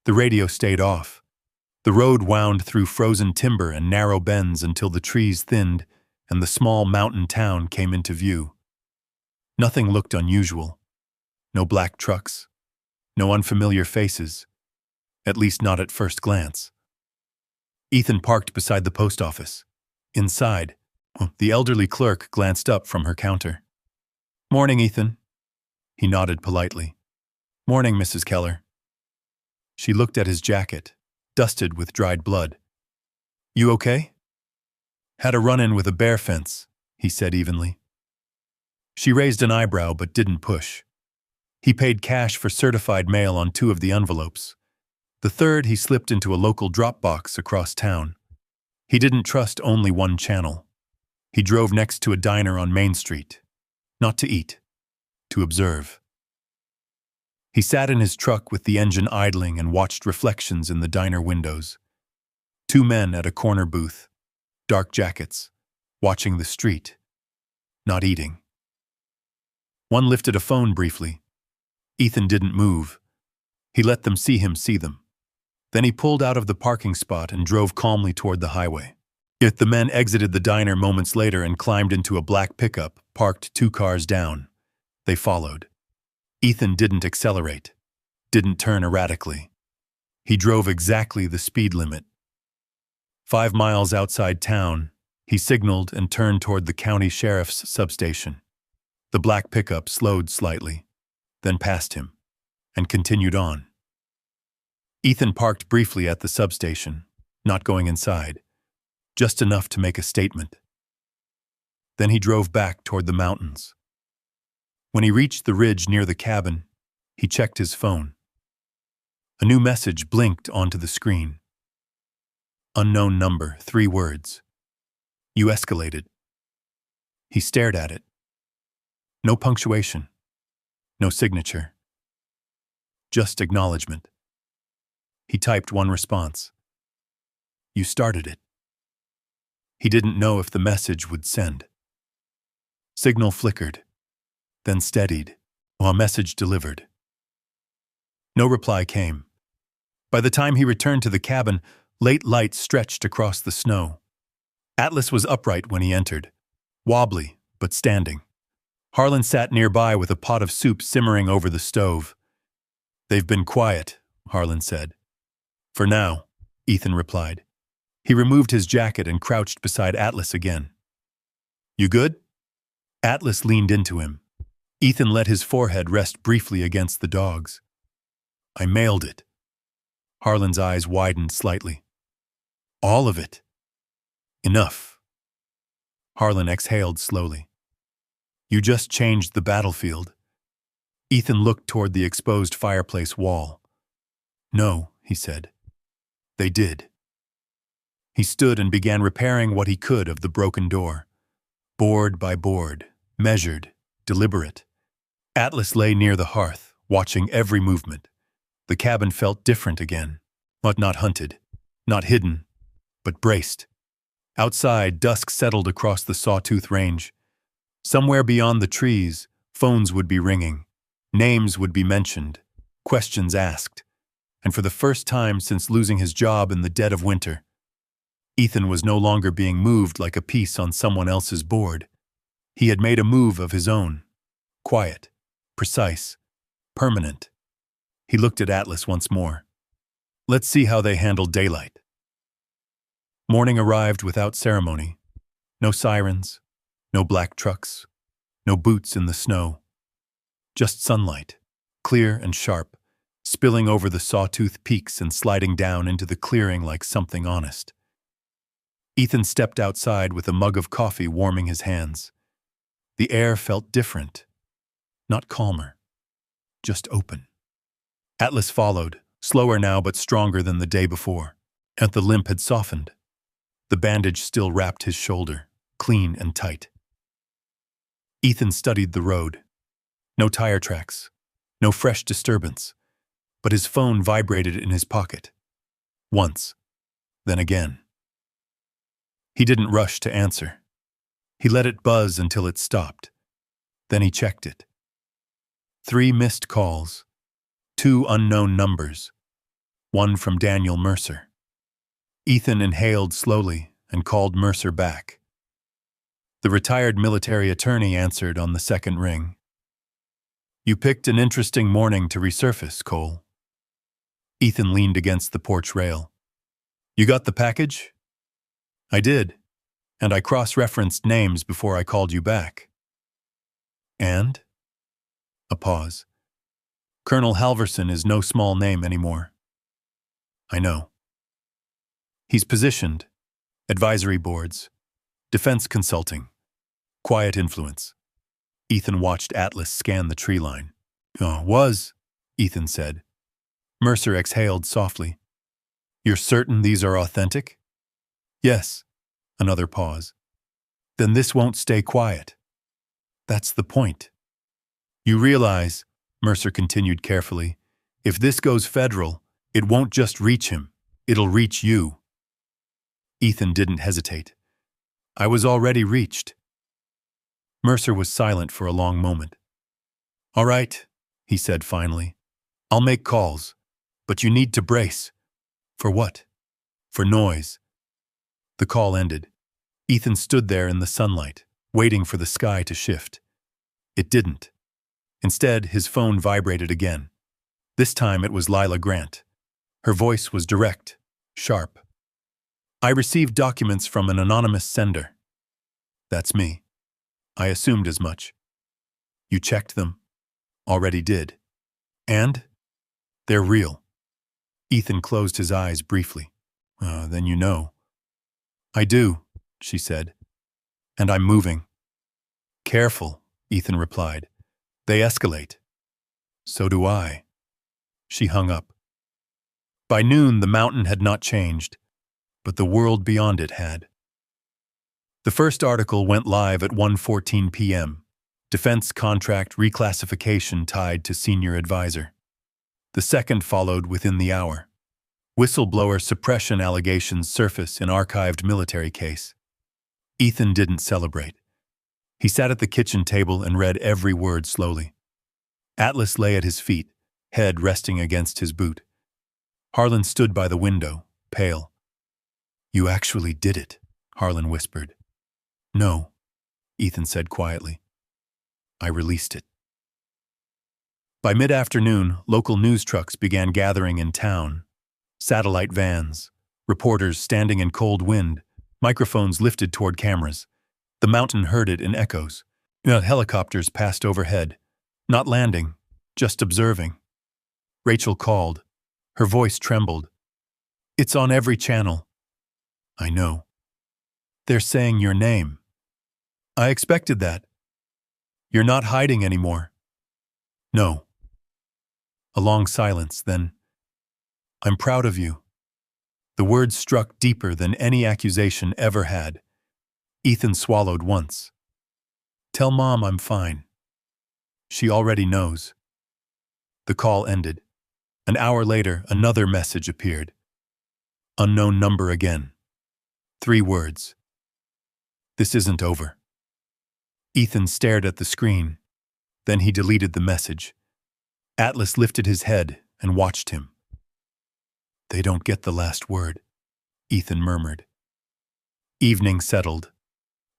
The radio stayed off. The road wound through frozen timber and narrow bends until the trees thinned and the small mountain town came into view. Nothing looked unusual. No black trucks. No unfamiliar faces. At least not at first glance. Ethan parked beside the post office. Inside, the elderly clerk glanced up from her counter. "Morning, Ethan." He nodded politely. "Morning, Mrs. Keller." She looked at his jacket, dusted with dried blood. "You okay?" "Had a run-in with a bear fence," he said evenly. She raised an eyebrow but didn't push. He paid cash for certified mail on 2 of the envelopes. The third he slipped into a local drop box across town. He didn't trust only one channel. He drove next to a diner on Main Street. Not to eat, to observe. He sat in his truck with the engine idling and watched reflections in the diner windows. 2 men at a corner booth, dark jackets, watching the street, not eating. One lifted a phone briefly. Ethan didn't move. He let them see him see them. Then he pulled out of the parking spot and drove calmly toward the highway. Yet the men exited the diner moments later and climbed into a black pickup, parked 2 cars down. They followed. Ethan didn't accelerate, didn't turn erratically. He drove exactly the speed limit. 5 miles outside town, he signaled and turned toward the county sheriff's substation. The black pickup slowed slightly, then passed him, and continued on. Ethan parked briefly at the substation, not going inside, just enough to make a statement. Then he drove back toward the mountains. When he reached the ridge near the cabin, he checked his phone. A new message blinked onto the screen. Unknown number, 3 words. You escalated. He stared at it. No punctuation. No signature. Just acknowledgement. He typed one response. You started it. He didn't know if the message would send. Signal flickered, then steadied, while message delivered. No reply came. By the time he returned to the cabin, late light stretched across the snow. Atlas was upright when he entered, wobbly but standing. Harlan sat nearby with a pot of soup simmering over the stove. They've been quiet, Harlan said. For now, Ethan replied. He removed his jacket and crouched beside Atlas again. You good? Atlas leaned into him. Ethan let his forehead rest briefly against the dog's. I mailed it. Harlan's eyes widened slightly. All of it. Enough. Harlan exhaled slowly. You just changed the battlefield. Ethan looked toward the exposed fireplace wall. No, he said. They did. He stood and began repairing what he could of the broken door. Board by board, measured, deliberate. Atlas lay near the hearth, watching every movement. The cabin felt different again, but not hunted, not hidden, but braced. Outside, dusk settled across the Sawtooth Range. Somewhere beyond the trees, phones would be ringing, names would be mentioned, questions asked. And for the first time since losing his job in the dead of winter, Ethan was no longer being moved like a piece on someone else's board. He had made a move of his own, quiet, precise, permanent. He looked at Atlas once more. Let's see how they handle daylight. Morning arrived without ceremony. No sirens, no black trucks, no boots in the snow. Just sunlight, clear and sharp, spilling over the Sawtooth peaks and sliding down into the clearing like something honest. Ethan stepped outside with a mug of coffee warming his hands. The air felt different, not calmer, just open. Atlas followed, slower now but stronger than the day before. And the limp had softened. The bandage still wrapped his shoulder, clean and tight. Ethan studied the road. No tire tracks, no fresh disturbance, but his phone vibrated in his pocket. Once, then again. He didn't rush to answer. He let it buzz until it stopped. Then he checked it. 3 missed calls, 2 unknown numbers, 1 from Daniel Mercer. Ethan inhaled slowly and called Mercer back. The retired military attorney answered on the second ring. You picked an interesting morning to resurface, Cole. Ethan leaned against the porch rail. You got the package? I did, and I cross-referenced names before I called you back. And? A pause. Colonel Halverson is no small name anymore. I know. He's positioned, advisory boards, defense consulting, quiet influence. Ethan watched Atlas scan the tree line. Was, Ethan said. Mercer exhaled softly. You're certain these are authentic? Yes. Another pause. Then this won't stay quiet. That's the point. You realize, Mercer continued carefully, if this goes federal, it won't just reach him, it'll reach you. Ethan didn't hesitate. I was already reached. Mercer was silent for a long moment. All right, he said finally. I'll make calls, but you need to brace. For what? For noise. The call ended. Ethan stood there in the sunlight, waiting for the sky to shift. It didn't. Instead, his phone vibrated again. This time it was Lila Grant. Her voice was direct, sharp. I received documents from an anonymous sender. That's me. I assumed as much. You checked them? Already did. And? They're real. Ethan closed his eyes briefly. Then you know. I do, she said. And I'm moving. Careful, Ethan replied. They escalate. So do I. She hung up. By noon, the mountain had not changed, but the world beyond it had. The first article went live at 1:14 p.m. Defense contract reclassification tied to senior advisor. The second followed within the hour. Whistleblower suppression allegations surface in archived military case. Ethan didn't celebrate. He sat at the kitchen table and read every word slowly. Atlas lay at his feet, head resting against his boot. Harlan stood by the window, pale. You actually did it, Harlan whispered. No, Ethan said quietly. I released it. By mid-afternoon, local news trucks began gathering in town. Satellite vans, reporters standing in cold wind, microphones lifted toward cameras. The mountain heard it in echoes. Helicopters passed overhead, not landing, just observing. Rachel called. Her voice trembled. It's on every channel. I know. They're saying your name. I expected that. You're not hiding anymore. No. A long silence, then. I'm proud of you. The words struck deeper than any accusation ever had. Ethan swallowed once. Tell Mom I'm fine. She already knows. The call ended. An hour later, another message appeared. Unknown number again. 3 words. This isn't over. Ethan stared at the screen. Then he deleted the message. Atlas lifted his head and watched him. They don't get the last word, Ethan murmured. Evening settled.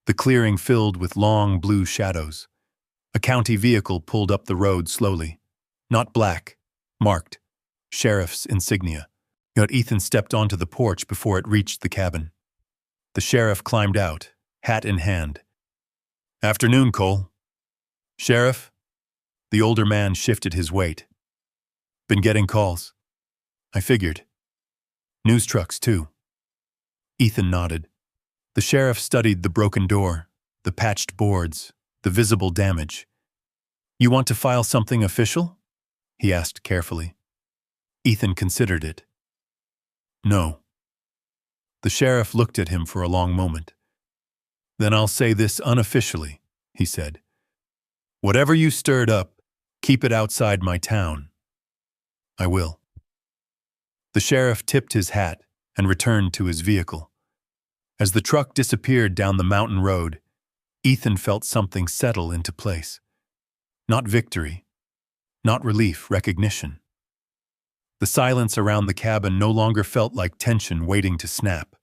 The clearing filled with long blue shadows. A county vehicle pulled up the road slowly. Not black, marked. Sheriff's insignia. Yet Ethan stepped onto the porch before it reached the cabin. The sheriff climbed out, hat in hand. Afternoon, Cole. Sheriff? The older man shifted his weight. Been getting calls. I figured. News trucks, too. Ethan nodded. The sheriff studied the broken door, the patched boards, the visible damage. You want to file something official? He asked carefully. Ethan considered it. No. The sheriff looked at him for a long moment. Then I'll say this unofficially, he said. Whatever you stirred up, keep it outside my town. I will. The sheriff tipped his hat and returned to his vehicle. As the truck disappeared down the mountain road, Ethan felt something settle into place. Not victory, not relief, recognition. The silence around the cabin no longer felt like tension waiting to snap.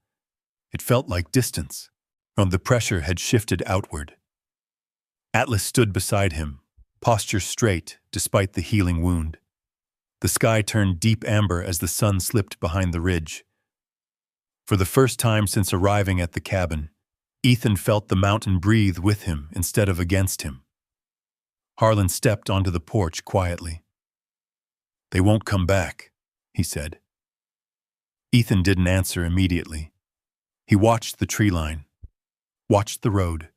It felt like distance, and the pressure had shifted outward. Atlas stood beside him, posture straight despite the healing wound. The sky turned deep amber as the sun slipped behind the ridge. For the first time since arriving at the cabin, Ethan felt the mountain breathe with him instead of against him. Harlan stepped onto the porch quietly. They won't come back, he said. Ethan didn't answer immediately. He watched the tree line, watched the road,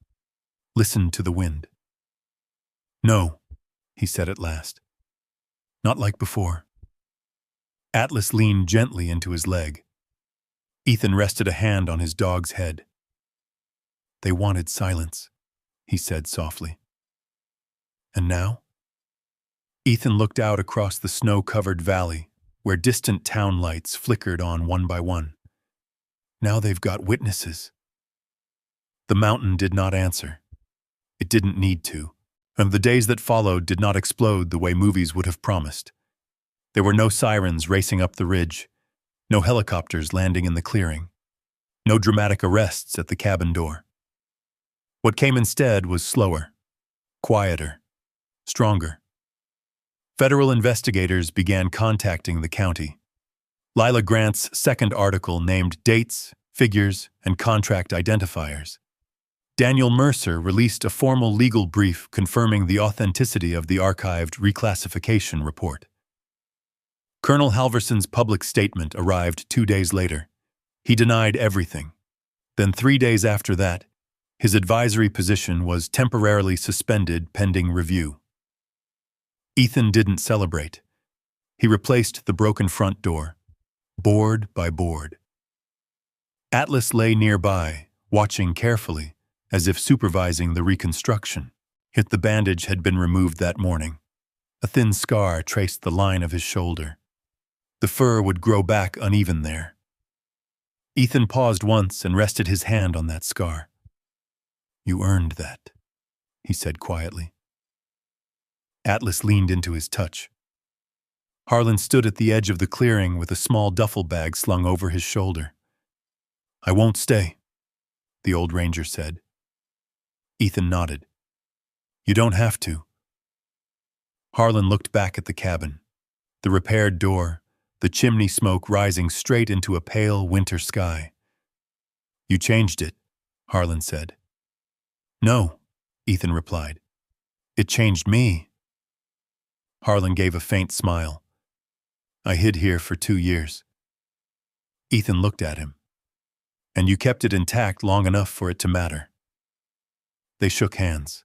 listened to the wind. No, he said at last. Not like before. Atlas leaned gently into his leg. Ethan rested a hand on his dog's head. They wanted silence, he said softly. And now? Ethan looked out across the snow-covered valley, where distant town lights flickered on one by one. Now they've got witnesses. The mountain did not answer. It didn't need to. And the days that followed did not explode the way movies would have promised. There were no sirens racing up the ridge, no helicopters landing in the clearing, no dramatic arrests at the cabin door. What came instead was slower, quieter, stronger. Federal investigators began contacting the county. Lila Grant's second article named dates, figures, and contract identifiers. Daniel Mercer released a formal legal brief confirming the authenticity of the archived reclassification report. Colonel Halverson's public statement arrived 2 days later. He denied everything. Then 3 days after that, his advisory position was temporarily suspended pending review. Ethan didn't celebrate. He replaced the broken front door, board by board. Atlas lay nearby, watching carefully, as if supervising the reconstruction. Yet the bandage had been removed that morning. A thin scar traced the line of his shoulder. The fur would grow back uneven there. Ethan paused once and rested his hand on that scar. "You earned that," he said quietly. Atlas leaned into his touch. Harlan stood at the edge of the clearing with a small duffel bag slung over his shoulder. "I won't stay," the old ranger said. Ethan nodded. "You don't have to." Harlan looked back at the cabin, the repaired door, the chimney smoke rising straight into a pale winter sky. "You changed it," Harlan said. "No," Ethan replied. "It changed me." Harlan gave a faint smile. "I hid here for 2 years." Ethan looked at him. "And you kept it intact long enough for it to matter." They shook hands.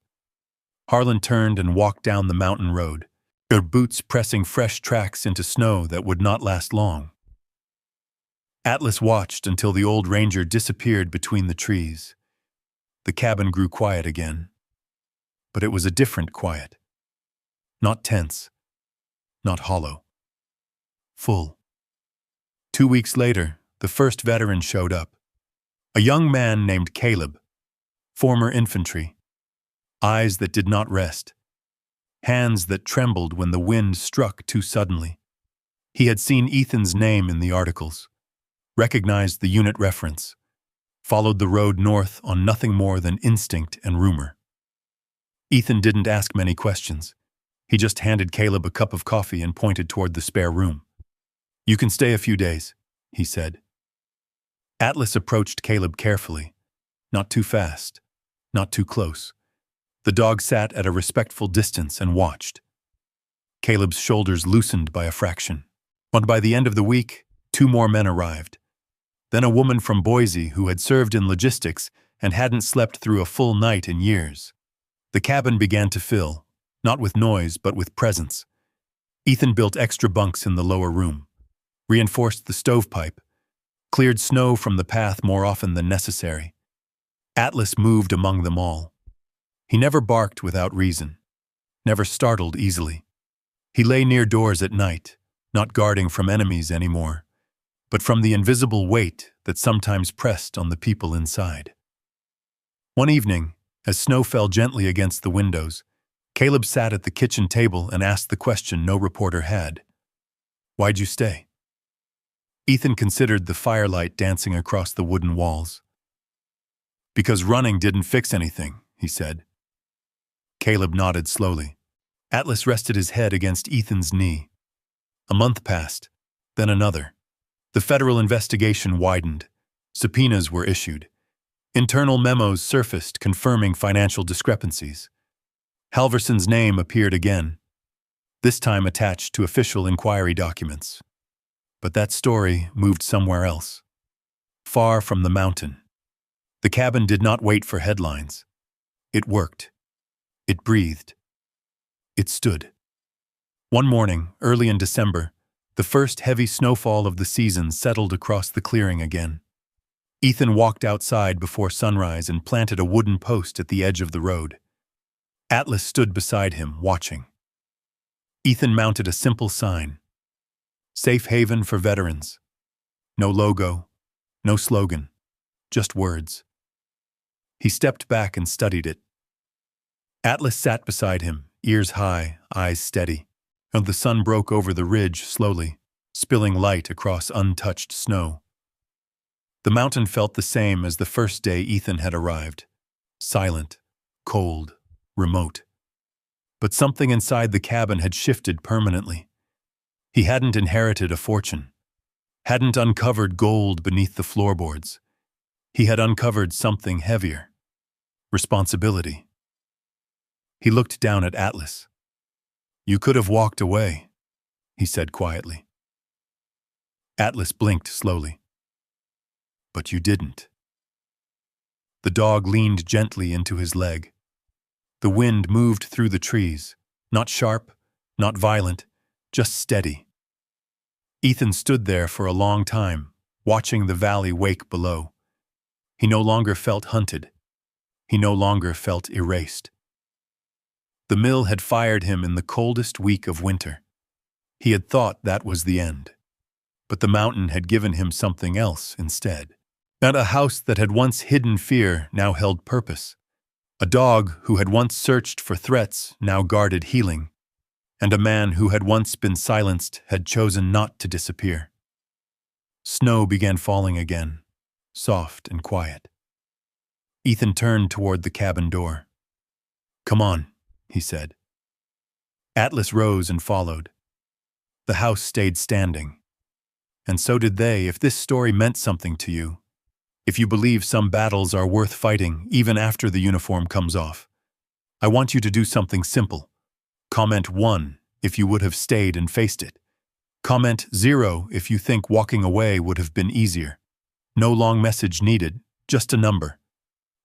Harlan turned and walked down the mountain road, their boots pressing fresh tracks into snow that would not last long. Atlas watched until the old ranger disappeared between the trees. The cabin grew quiet again. But it was a different quiet. Not tense. Not hollow. Full. 2 weeks later, the first veteran showed up. A young man named Caleb, former infantry. Eyes that did not rest. Hands that trembled when the wind struck too suddenly. He had seen Ethan's name in the articles, recognized the unit reference, followed the road north on nothing more than instinct and rumor. Ethan didn't ask many questions. He just handed Caleb a cup of coffee and pointed toward the spare room. "You can stay a few days," he said. Atlas approached Caleb carefully. Not too fast, not too close. The dog sat at a respectful distance and watched. Caleb's shoulders loosened by a fraction. But by the end of the week, 2 more men arrived. Then a woman from Boise who had served in logistics and hadn't slept through a full night in years. The cabin began to fill, not with noise but with presence. Ethan built extra bunks in the lower room, reinforced the stovepipe, cleared snow from the path more often than necessary. Atlas moved among them all. He never barked without reason, never startled easily. He lay near doors at night, not guarding from enemies anymore, but from the invisible weight that sometimes pressed on the people inside. One evening, as snow fell gently against the windows, Caleb sat at the kitchen table and asked the question no reporter had. "Why'd you stay?" Ethan considered the firelight dancing across the wooden walls. "Because running didn't fix anything," he said. Caleb nodded slowly. Atlas rested his head against Ethan's knee. A month passed, then another. The federal investigation widened. Subpoenas were issued. Internal memos surfaced confirming financial discrepancies. Halverson's name appeared again, this time attached to official inquiry documents. But that story moved somewhere else, far from the mountain. The cabin did not wait for headlines. It worked. It breathed. It stood. One morning, early in December, the first heavy snowfall of the season settled across the clearing again. Ethan walked outside before sunrise and planted a wooden post at the edge of the road. Atlas stood beside him, watching. Ethan mounted a simple sign. Safe haven for veterans. No logo, no slogan, just words. He stepped back and studied it. Atlas sat beside him, ears high, eyes steady, and the sun broke over the ridge slowly, spilling light across untouched snow. The mountain felt the same as the first day Ethan had arrived. Silent, cold, remote. But something inside the cabin had shifted permanently. He hadn't inherited a fortune, hadn't uncovered gold beneath the floorboards. He had uncovered something heavier. Responsibility. He looked down at Atlas. "You could have walked away," he said quietly. Atlas blinked slowly. "But you didn't." The dog leaned gently into his leg. The wind moved through the trees, not sharp, not violent, just steady. Ethan stood there for a long time, watching the valley wake below. He no longer felt hunted. He no longer felt erased. The mill had fired him in the coldest week of winter. He had thought that was the end. But the mountain had given him something else instead. And a house that had once hidden fear now held purpose. A dog who had once searched for threats now guarded healing. And a man who had once been silenced had chosen not to disappear. Snow began falling again, soft and quiet. Ethan turned toward the cabin door. "Come on," he said. Atlas rose and followed. The house stayed standing. And so did they. If this story meant something to you, if you believe some battles are worth fighting even after the uniform comes off, I want you to do something simple. Comment 1 if you would have stayed and faced it. Comment 0 if you think walking away would have been easier. No long message needed, just a number.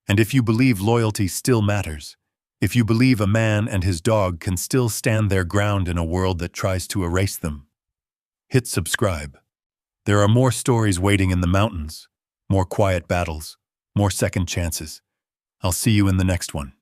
And if you believe loyalty still matters, if you believe a man and his dog can still stand their ground in a world that tries to erase them, hit subscribe. There are more stories waiting in the mountains, more quiet battles, more second chances. I'll see you in the next one.